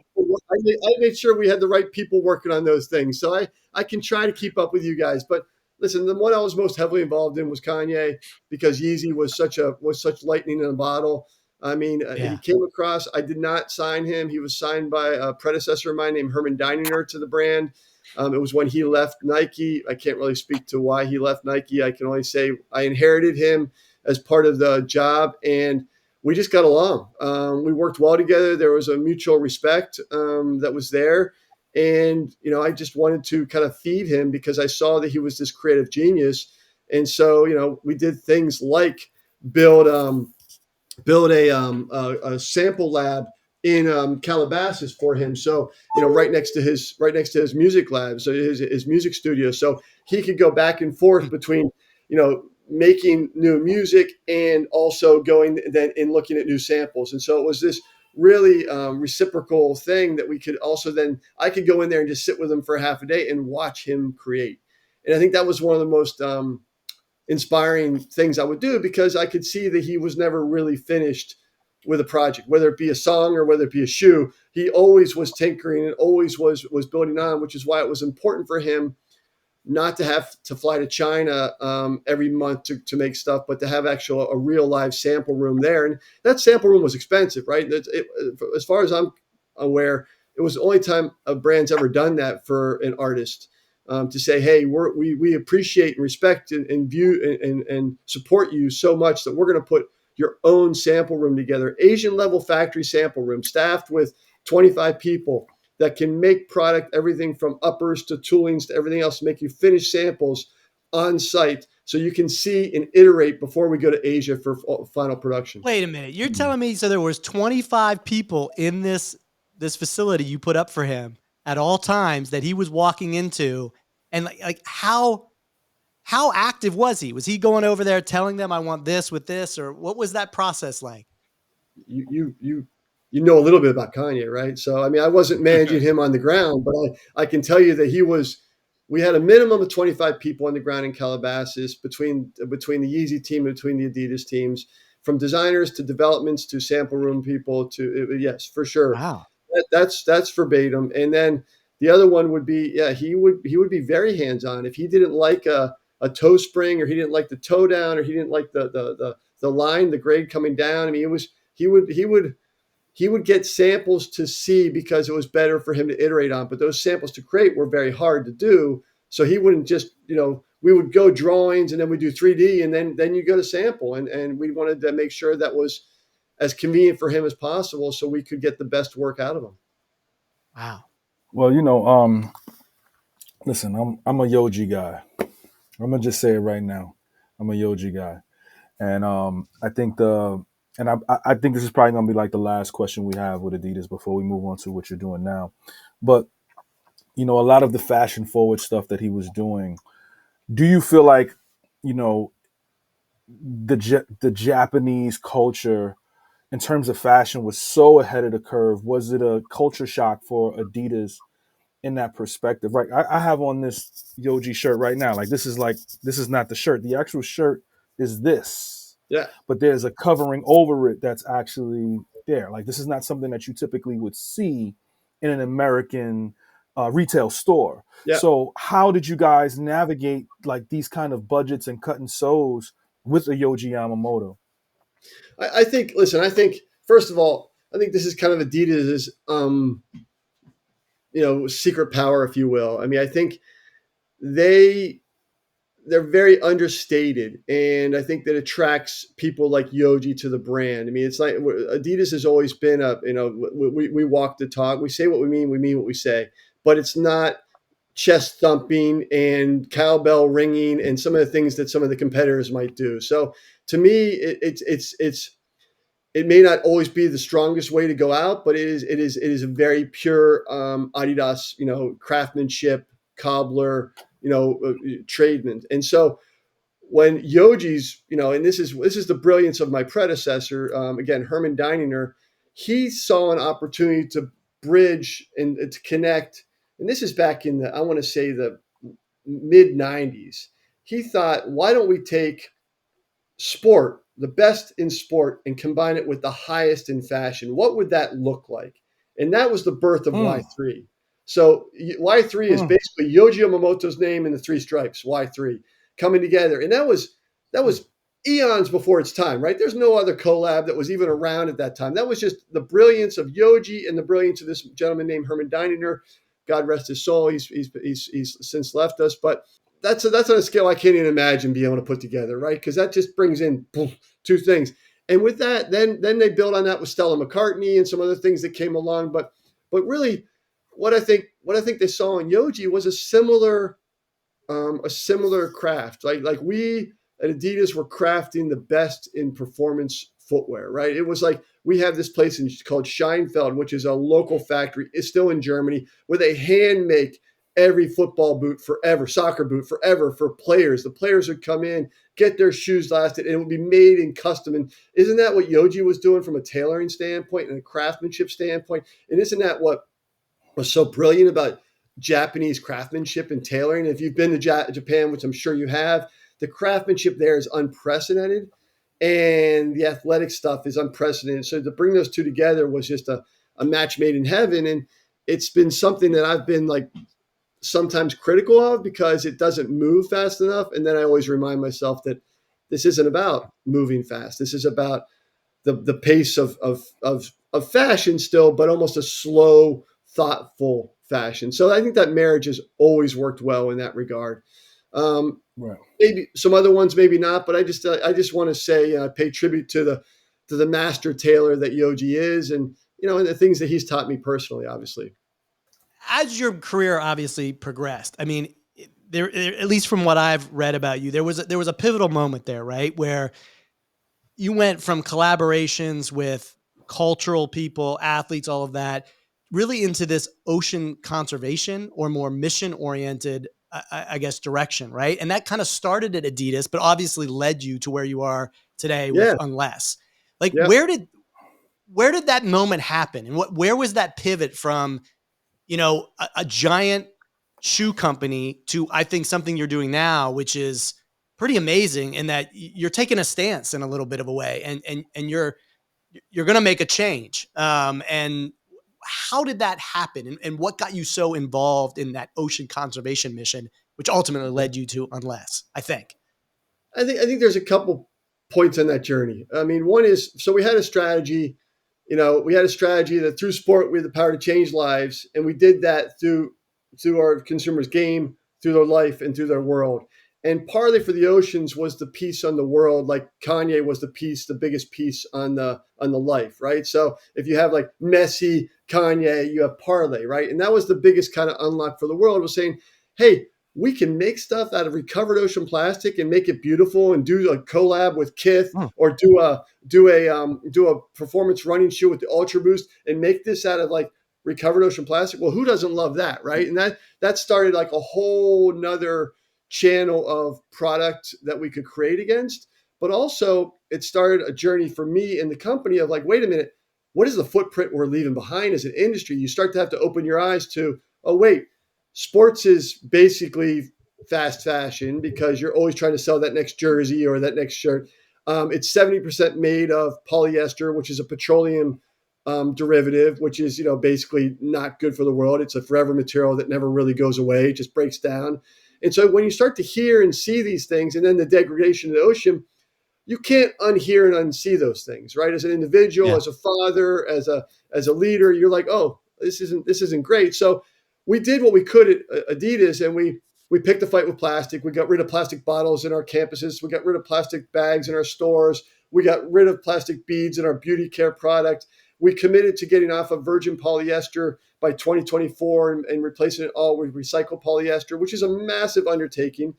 I made sure we had the right people working on those things. So I can try to keep up with you guys. But listen, the one I was most heavily involved in was Kanye, because Yeezy was such lightning in a bottle. I mean, he came across. I did not sign him. He was signed by a predecessor of mine named Herman Dininger to the brand. It was when he left Nike. I can't really speak to why he left Nike. I can only say I inherited him as part of the job, and we just got along. We worked well together. There was a mutual respect that was there. And, I just wanted to kind of feed him because I saw that he was this creative genius. And so, we did things like build a sample lab in Calabasas for him. So, right next to his music lab, so his music studio. So he could go back and forth between, making new music and also going then and looking at new samples. And so it was this really reciprocal thing that we could also then I could go in there and just sit with him for half a day and watch him create. And I think that was one of the most inspiring things I would do, because I could see that he was never really finished with a project, whether it be a song or whether it be a shoe. He always was tinkering and always was building on, which is why it was important for him not to have to fly to China every month to make stuff, but to have a real live sample room there. And that sample room was expensive, right? As far as I'm aware, it was the only time a brand's ever done that for an artist, to say, hey, we appreciate and respect and view and support you so much that we're going to put your own sample room together, Asian level factory sample room, staffed with 25 people that can make product, everything from uppers to toolings to everything else, to make you finish samples on site so you can see and iterate before we go to Asia for final production. Wait a minute. You're telling me so there was 25 people in this facility you put up for him at all times that he was walking into, and like how active was he? Was he going over there telling them I want this with this, or what was that process like? You know a little bit about Kanye, right? So I mean, I wasn't managing him on the ground, but I can tell you that he was. We had a minimum of 25 people on the ground in Calabasas between the Yeezy team and between the Adidas teams, from designers to developments to sample room people to yes, for sure. Wow. That's verbatim. And then the other one would be, he would be very hands-on. If he didn't like a toe spring, or he didn't like the toe down, or he didn't like the line, the grade coming down. I mean, he would get samples to see because it was better for him to iterate on. But those samples to create were very hard to do. So he wouldn't just, we would go drawings and then we do 3D and then you go to sample. And we wanted to make sure that was as convenient for him as possible so we could get the best work out of him. Wow. Well, listen, I'm a Yoji guy. I'm gonna just say it right now. I'm a Yoji guy, and I think I think this is probably gonna be like the last question we have with Adidas before we move on to what you're doing now. But a lot of the fashion forward stuff that he was doing, do you feel like the Japanese culture in terms of fashion was so ahead of the curve? Was it a culture shock for Adidas in that perspective? Right, I have on this Yoji shirt right now. This is not the shirt. The actual shirt is this. Yeah. But there's a covering over it that's actually there. This is not something that you typically would see in an American retail store. Yeah. So how did you guys navigate these kind of budgets and cut and sews with a Yoji Yamamoto? I think first of all, I think this is kind of Adidas's secret power, if you will. I mean, I think they're very understated, and I think that attracts people like Yoji to the brand. I mean, it's like Adidas has always been we walk the talk, we say what we mean what we say, but it's not chest thumping and cowbell ringing and some of the things that some of the competitors might do. So to me, it may not always be the strongest way to go out, but it is a very pure Adidas, craftsmanship, cobbler, tradesman. And so when Yoji's, and this is the brilliance of my predecessor, again, Herman Deininger, he saw an opportunity to bridge and to connect. And this is back in I want to say the mid 90s. He thought, why don't we take sport, the best in sport, and combine it with the highest in fashion? What would that look like? And that was the birth of Y3. So Y3 is basically Yoji Yamamoto's name and the three stripes, Y3, coming together. And that was eons before its time, right? There's no other collab that was even around at that time. That was just the brilliance of Yoji and the brilliance of this gentleman named Herman Deininger. God rest his soul. He's since left us, but that's on a scale I can't even imagine being able to put together, right? Because that just brings in two things. And with that, then they build on that with Stella McCartney and some other things that came along. But really, what I think they saw in Yoji was a similar craft. Like we at Adidas were crafting the best in performance footwear, right? It was like we have this place called Scheinfeld, which is a local factory. It's still in Germany, where they hand make every football boot forever, soccer boot forever for players. The players would come in, get their shoes lasted, and it would be made in custom. And isn't that what Yoji was doing from a tailoring standpoint and a craftsmanship standpoint? And isn't that what was so brilliant about Japanese craftsmanship and tailoring? If you've been to Japan, which I'm sure you have, the craftsmanship there is unprecedented, and the athletic stuff is unprecedented. So to bring those two together was just a match made in heaven. And it's been something that I've been sometimes critical of because it doesn't move fast enough. And then I always remind myself that this isn't about moving fast. This is about the pace of fashion still, but almost a slow, thoughtful fashion. So I think that marriage has always worked well in that regard. Right. Maybe some other ones, maybe not, but I just want to say, pay tribute to the master tailor that Yoji is, and and the things that he's taught me personally, obviously. As your career obviously progressed, I mean, there, at least from what I've read about you, there was a pivotal moment there, right? Where you went from collaborations with cultural people, athletes, all of that, really into this ocean conservation or more mission oriented, I guess, direction, right? And that kind of started at Adidas, but obviously led you to where you are today with Yeah. Unless. Like, Yeah. where did that moment happen, and where was that pivot from, a giant shoe company to, I think, something you're doing now, which is pretty amazing in that you're taking a stance in a little bit of a way, and you're going to make a change. And how did that happen, and what got you so involved in that ocean conservation mission, which ultimately led you to Unless, I think. I think there's a couple points on that journey. I mean, one is, so we had a strategy. We had a strategy that through sport we had the power to change lives, and we did that through our consumers' game, through their life, and through their world. And partly for the oceans was the piece on the world, like Kanye was the biggest piece on the life, right? So if you have like Messi, Kanye, you have parlay, right? And that was the biggest kind of unlock for the world, was saying, hey, we can make stuff out of recovered ocean plastic and make it beautiful, and do a collab with Kith, or do a performance running shoe with the Ultra Boost, and make this out of like recovered ocean plastic. Well, who doesn't love that, right? And that started like a whole nother channel of product that we could create against. But also it started a journey for me and the company of like, wait a minute, what is the footprint we're leaving behind as an industry? You start to have to open your eyes to, oh wait, sports is basically fast fashion because you're always trying to sell that next jersey or that next shirt. It's 70% made of polyester, which is a petroleum derivative, which is, basically not good for the world. It's a forever material that never really goes away. It just breaks down. And so when you start to hear and see these things, and then the degradation of the ocean, you can't unhear and unsee those things, right? As an individual, as a father, as a leader, you're like, oh, this isn't great. So we did what we could at Adidas, and we picked a fight with plastic. We got rid of plastic bottles in our campuses. We got rid of plastic bags in our stores. We got rid of plastic beads in our beauty care product. We committed to getting off of virgin polyester by 2024 and replacing it all with recycled polyester, which is a massive undertaking.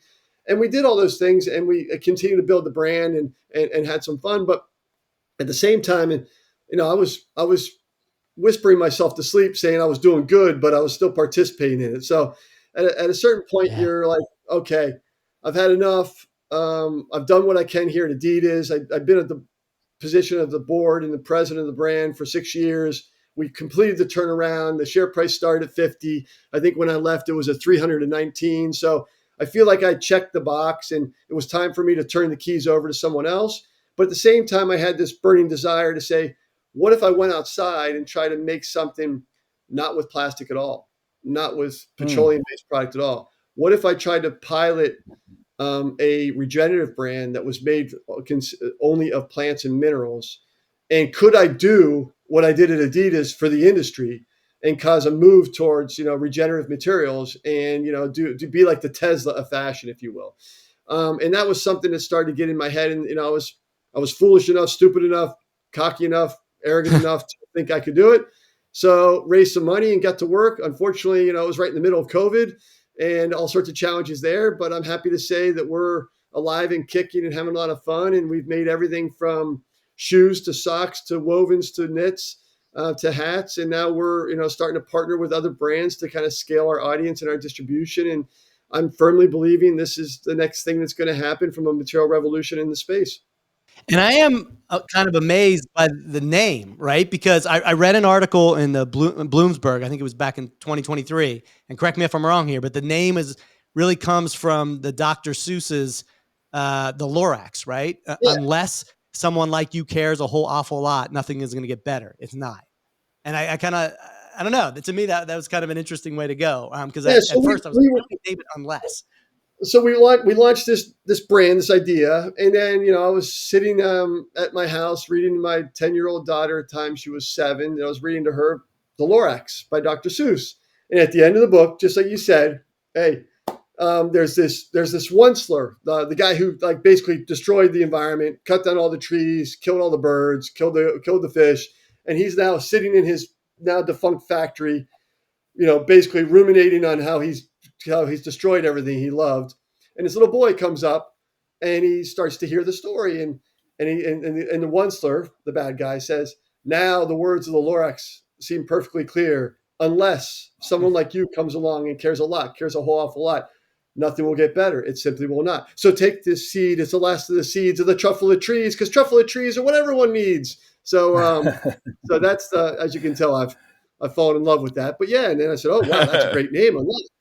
And we did all those things, and we continued to build the brand and had some fun. But at the same time, and I was whispering myself to sleep, saying I was doing good, but I was still participating in it. So at a certain point, you're like, okay, I've had enough. I've done what I can here at Adidas. I've been at the position of the board and the president of the brand for 6 years. We completed the turnaround. The share price started at 50. I think when I left, it was at 319. So I feel like I checked the box, and it was time for me to turn the keys over to someone else. But at the same time, I had this burning desire to say, what if I went outside and tried to make something not with plastic at all, not with petroleum-based product at all? What if I tried to pilot a regenerative brand that was made only of plants and minerals? And could I do what I did at Adidas for the industry and cause a move towards, regenerative materials and, do be like the Tesla of fashion, if you will? And that was something that started to get in my head. And, I was foolish enough, stupid enough, cocky enough, arrogant enough to think I could do it. So raised some money and got to work. Unfortunately, it was right in the middle of COVID and all sorts of challenges there. But I'm happy to say that we're alive and kicking and having a lot of fun. And we've made everything from shoes to socks to wovens to knits to hats. And now we're, starting to partner with other brands to kind of scale our audience and our distribution. And I'm firmly believing this is the next thing that's going to happen from a material revolution in the space. And I am kind of amazed by the name, right? Because I read an article in the Bloomsburg, I think it was back in 2023, and correct me if I'm wrong here, but the name really comes from the Dr. Seuss's the Lorax, right? Yeah. Unless someone like you cares a whole awful lot, nothing is going to get better. It's not. And I kind of, I don't know. To me, that was kind of an interesting way to go. Because at first I was like, why don't we name it Unless? So we launched this brand, this idea, and then I was sitting at my house reading to my 10-year-old daughter. At the time she was 7, and I was reading to her The Lorax by Dr. Seuss. And at the end of the book, just like you said, hey, there's this Onceler, the guy who like basically destroyed the environment, cut down all the trees, killed all the birds, killed the fish, and he's now sitting in his now defunct factory, basically ruminating on how he's how he's destroyed everything he loved. And his little boy comes up and he starts to hear the story. And the Onceler, the bad guy, says, now the words of the Lorax seem perfectly clear. Unless someone like you comes along and cares a whole awful lot, nothing will get better. It simply will not. So take this seed. It's the last of the seeds of the truffle of trees, because truffle of trees are what everyone needs. So, so that's as you can tell, I've fallen in love with that. But yeah, and then I said, oh wow, that's a great name. I love it.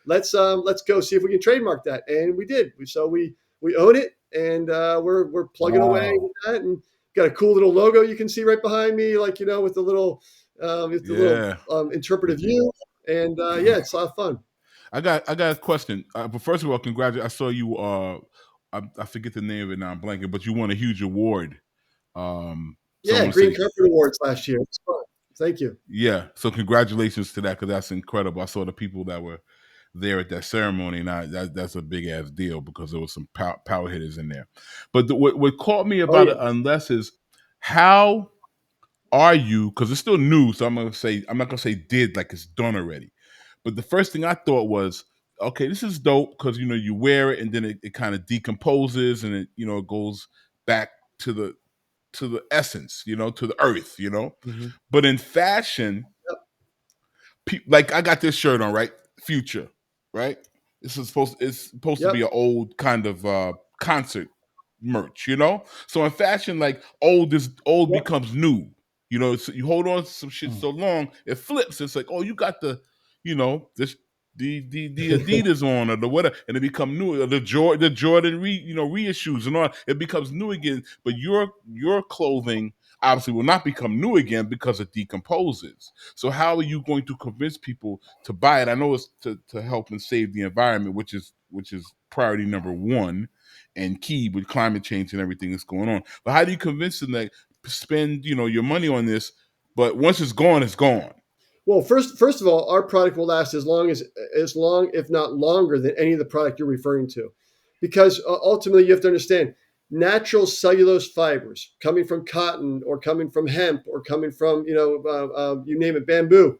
Let's go see if we can trademark that, and we did. So we own it, and we're plugging away with that, and got a cool little logo you can see right behind me, like with the little interpretive view, and yeah, it's a lot of fun. I got a question. But first of all, congratulations. I saw you. I forget the name of it now. I'm blanking, but you won a huge award. Yeah, Green Carpet Awards last year. It's fun. Thank you. Yeah, so congratulations to that, because that's incredible. I saw the people that were there at that ceremony, and that's a big ass deal, because there was some power hitters in there. But what caught me about it, unless, is how are you? Because it's still new, so I'm not gonna say did, like it's done already. But the first thing I thought was, okay, this is dope, because you wear it and then it kind of decomposes, and it goes back to the essence, to the earth, Mm-hmm. But in fashion, like I got this shirt on, right? Future, right? It's supposed to be an old kind of concert merch, So in fashion, like old becomes new. So you hold on to some shit so long, it flips. It's like, oh, you got this the Adidas on, or the whatever, and it become new. Or the Jordan reissues and all. It becomes new again. But your clothing obviously will not become new again, because it decomposes. So how are you going to convince people to buy it? I know it's to help and save the environment, which is priority number one and key with climate change and everything that's going on. But how do you convince them that spend your money on this, but once it's gone, it's gone? Well, first of all, our product will last as long, if not longer, than any of the product you're referring to, because ultimately you have to understand, natural cellulose fibers coming from cotton, or coming from hemp, or coming from you name it, bamboo,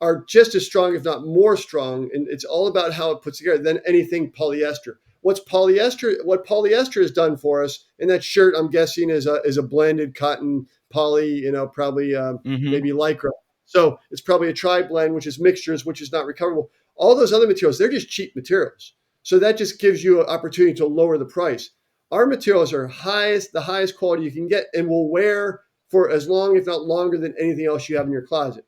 are just as strong, if not more strong, and it's all about how it puts together, than anything polyester. What polyester has done for us, and that shirt, I'm guessing, is a blended cotton poly, probably maybe lycra. So it's probably a tri-blend, which is mixtures, which is not recoverable. All those other materials, they're just cheap materials. So that just gives you an opportunity to lower the price. Our materials are the highest quality you can get, and will wear for as long, if not longer, than anything else you have in your closet.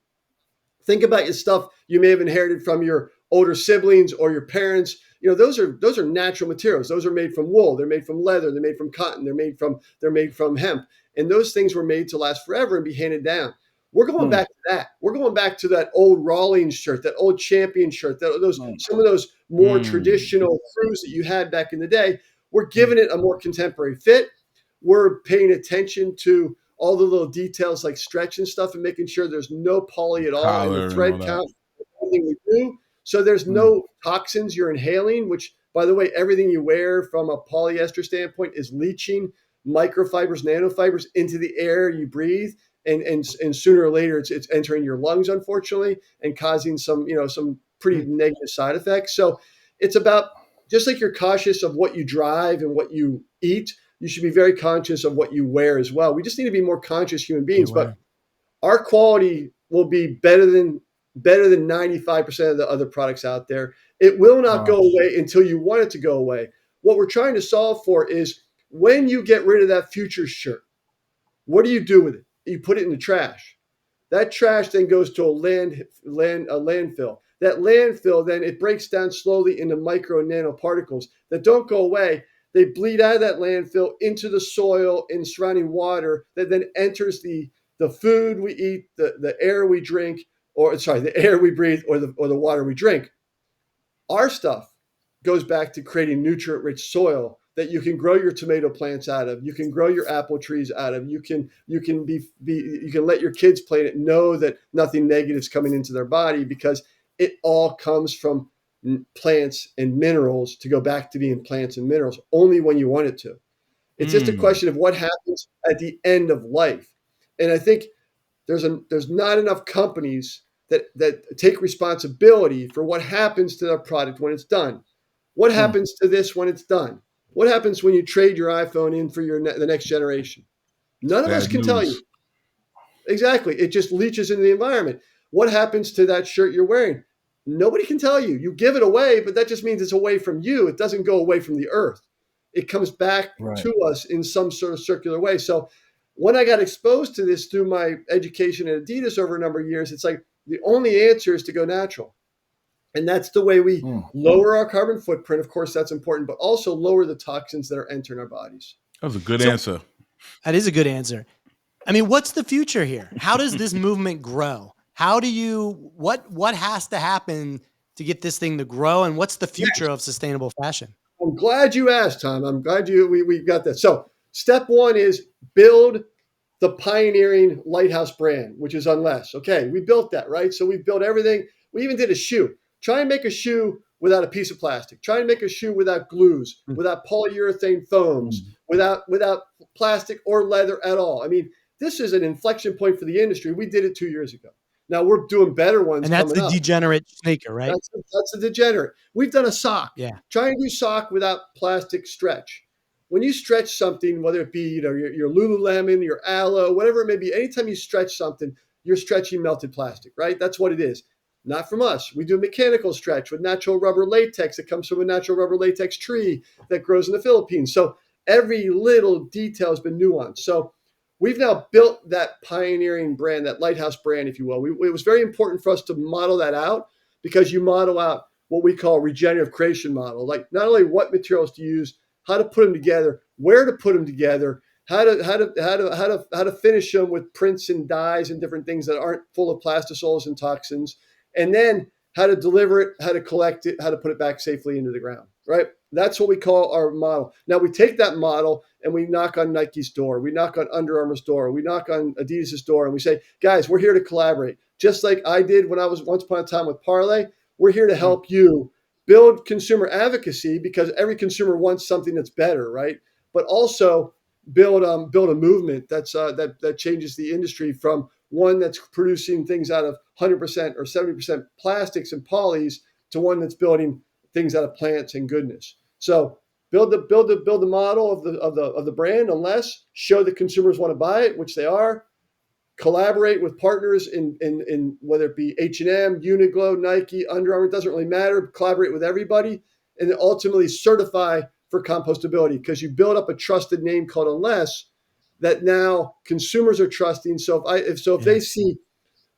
Think about your stuff you may have inherited from your older siblings or your parents. Those are natural materials. Those are made from wool. They're made from leather. They're made from cotton. They're made from hemp. And those things were made to last forever and be handed down. We're going back to that. We're going back to that old Rawlings shirt, that old Champion shirt, some of those more traditional crews that you had back in the day. We're giving it a more contemporary fit. We're paying attention to all the little details like stretch and stuff, and making sure there's no poly at all in the thread count, everything we do. So there's no toxins you're inhaling, which, by the way, everything you wear from a polyester standpoint is leaching microfibers, nanofibers into the air you breathe. And sooner or later, it's entering your lungs, unfortunately, and causing some pretty negative side effects. So it's about, just like you're cautious of what you drive and what you eat, you should be very conscious of what you wear as well. We just need to be more conscious human beings. But our quality will be better than 95% of the other products out there. It will not go away until you want it to go away. What we're trying to solve for is, when you get rid of that future shirt, what do you do with it? You put it in the trash. That trash then goes to a landfill. That landfill, then it breaks down slowly into micro and nanoparticles that don't go away. They bleed out of that landfill into the soil and surrounding water, that then enters the food we eat, the air we drink, the air we breathe, or the water we drink. Our stuff goes back to creating nutrient-rich soil that you can grow your tomato plants out of, you can grow your apple trees out of, you can let your kids play in it, know that nothing negative is coming into their body, because it all comes from plants and minerals, to go back to being plants and minerals only when you want it to. It's just a question of what happens at the end of life. And I think there's not enough companies that take responsibility for what happens to their product when it's done. What happens to this when it's done? What happens when you trade your iPhone in for the next generation? None of us Bad can tell news. you. Exactly. It just leaches into the environment. What happens to that shirt you're wearing? Nobody can tell you. You give it away, but that just means it's away from you. It doesn't go away from the earth. It comes back Right. to us in some sort of circular way. So when I got exposed to this through my education at Adidas over a number of years, it's like the only answer is to go natural. And that's the way we lower our carbon footprint. Of course, that's important, but also lower the toxins that are entering our bodies. That was a good answer. That is a good answer. I mean, what's the future here? How does this movement grow? How do you, what has to happen to get this thing to grow? And what's the future of sustainable fashion? I'm glad you asked, Tom. I'm glad we got that. So step one is build the pioneering lighthouse brand, which is Unless. Okay, we built that, right? So we built everything. We even did a shoe. Try and make a shoe without a piece of plastic. Try and make a shoe without glues, without polyurethane foams, without plastic or leather at all. I mean, this is an inflection point for the industry. We did it 2 years ago. Now we're doing better ones And that's coming the up. degenerate sneaker, right? That's a degenerate. We've done a sock. Yeah. Try and do sock without plastic stretch. When you stretch something, whether it be your Lululemon, your Aloe, whatever it may be, anytime you stretch something, you're stretching melted plastic, right? That's what it is. Not from us. We do a mechanical stretch with natural rubber latex that comes from a natural rubber latex tree that grows in the Philippines. So every little detail has been nuanced. So we've now built that pioneering brand, that lighthouse brand, if you will. It was very important for us to model that out because you model out what we call regenerative creation model, like not only what materials to use, how to put them together, where to put them together, how to finish them with prints and dyes and different things that aren't full of plastisols and toxins, and then how to deliver it, how to collect it, how to put it back safely into the ground, right? That's what we call our model. Now we take that model and we knock on Nike's door, we knock on Under Armour's door, we knock on Adidas's door, and we say, guys, we're here to collaborate. Just like I did when I was once upon a time with Parlay, we're here to help you build consumer advocacy because every consumer wants something that's better, right? But also build a movement that changes the industry from one that's producing things out of 100% or 70% plastics and polys to one that's building things out of plants and goodness. So build the model of the brand, Unless, show that consumers want to buy it, which they are. Collaborate with partners in whether it be H&M, Uniqlo, Nike, Under Armour, it doesn't really matter. Collaborate with everybody and then ultimately certify for compostability because you build up a trusted name called Unless that now consumers are trusting. So if they see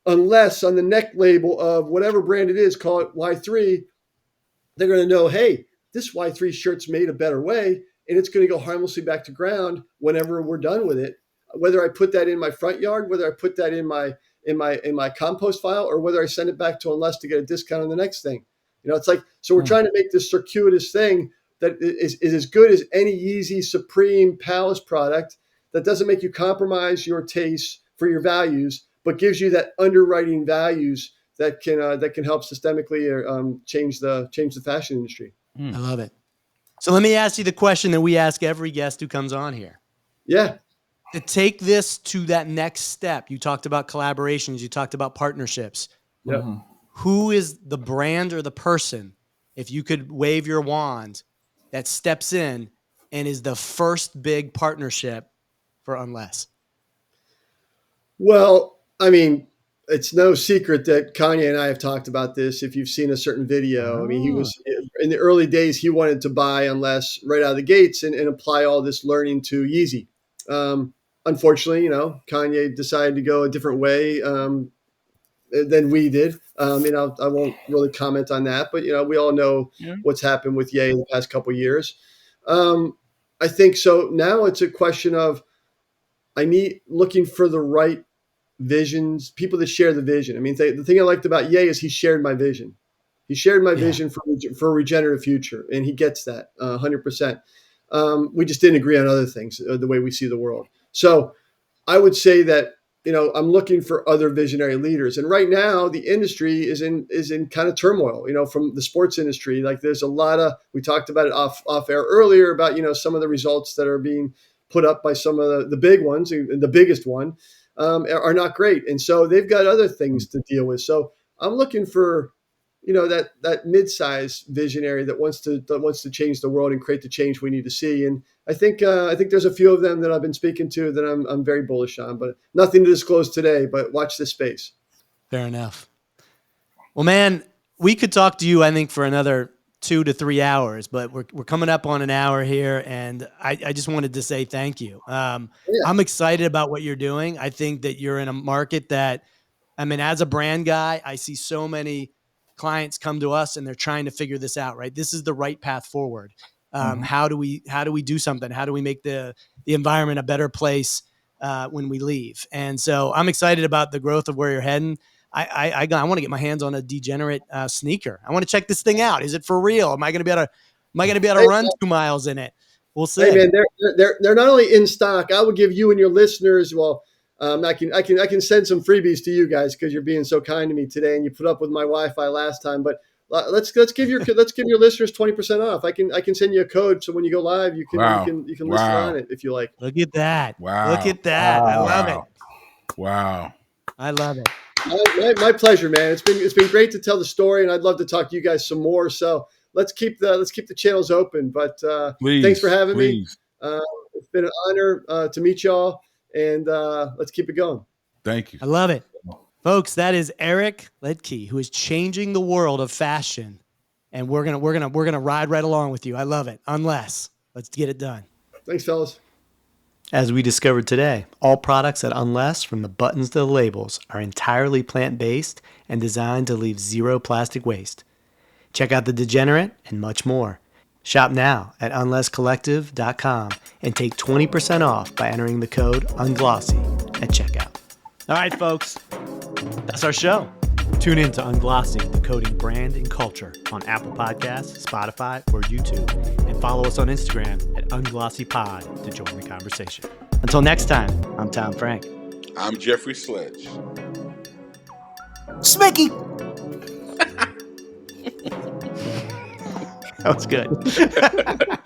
Unless on the neck label of whatever brand it is, call it Y3, they're going to know, hey, this Y3 shirt's made a better way and it's going to go harmlessly back to ground whenever we're done with it. Whether I put that in my front yard, whether I put that in my compost file, or whether I send it back to Unless to get a discount on the next thing. It's like, so we're trying to make this circuitous thing that is as good as any Yeezy, Supreme, Palace product that doesn't make you compromise your tastes for your values, but gives you that underwriting values that can help systemically change the fashion industry. I love it. So let me ask you the question that we ask every guest who comes on here. Yeah. To take this to that next step, you talked about collaborations, you talked about partnerships. Yeah. Who is the brand or the person, if you could wave your wand, that steps in and is the first big partnership for Unless? Well, I mean, it's no secret that Kanye and I have talked about this. If you've seen a certain video, I mean, he was in the early days, he wanted to buy Unless right out of the gates and apply all this learning to Yeezy. Unfortunately, Kanye decided to go a different way than we did. I won't really comment on that, but we all know what's happened with Ye in the past couple of years. I think so. Now it's a question of looking for the right visions, people that share the vision. I mean, the thing I liked about Ye is he shared my vision. He shared my vision for a regenerative future, and he gets that 100%. We just didn't agree on other things, the way we see the world. So I would say that, I'm looking for other visionary leaders. And right now the industry is in kind of turmoil, from the sports industry. Like there's a lot we talked about it off air earlier about, some of the results that are being put up by some of the big ones, and the biggest one are not great. And so they've got other things to deal with. So I'm looking for, that mid-size visionary that wants to change the world and create the change we need to see. And I think there's a few of them that I've been speaking to that I'm very bullish on, but nothing to disclose today. But watch this space. Fair enough. Well, man, we could talk to you, I think, for another 2 to 3 hours, but we're coming up on an hour here, and I just wanted to say thank you. I'm excited about what you're doing. I think that you're in a market that, I mean, as a brand guy, I see so many clients come to us and they're trying to figure this out, right? This is the right path forward. How do we do something? How do we make the environment a better place when we leave? And so I'm excited about the growth of where you're heading. I want to get my hands on a degenerate sneaker. I want to check this thing out. Is it for real? Am I going to be able to run 2 miles in it? We'll see. Hey man, they're not only in stock. I will give you and your listeners. Well, I can send some freebies to you guys because you're being so kind to me today, and you put up with my Wi-Fi last time. But let's give your listeners 20% off. I can send you a code so when you go live, you can listen on it if you like. Look at that! Wow! Look at that! I love it. Wow! I love it. My pleasure, man. It's been great to tell the story, and I'd love to talk to you guys some more. So let's keep the channels open. But thanks for having me. It's been an honor to meet y'all, and let's keep it going. Thank you. I love it, folks. That is Eric Liedtke, who is changing the world of fashion, and we're gonna ride right along with you. I love it. Let's get it done. Thanks, fellas. As we discovered today, all products at Unless, from the buttons to the labels, are entirely plant-based and designed to leave zero plastic waste. Check out The Degenerate and much more. Shop now at unlesscollective.com and take 20% off by entering the code UNGLOSSY at checkout. All right, folks, that's our show. Tune in to Unglossy, Decoding Brand and Culture on Apple Podcasts, Spotify, or YouTube, and follow us on Instagram at UnglossyPod to join the conversation. Until next time, I'm Tom Frank. I'm Jeffrey Sledge. Smicky! That was good.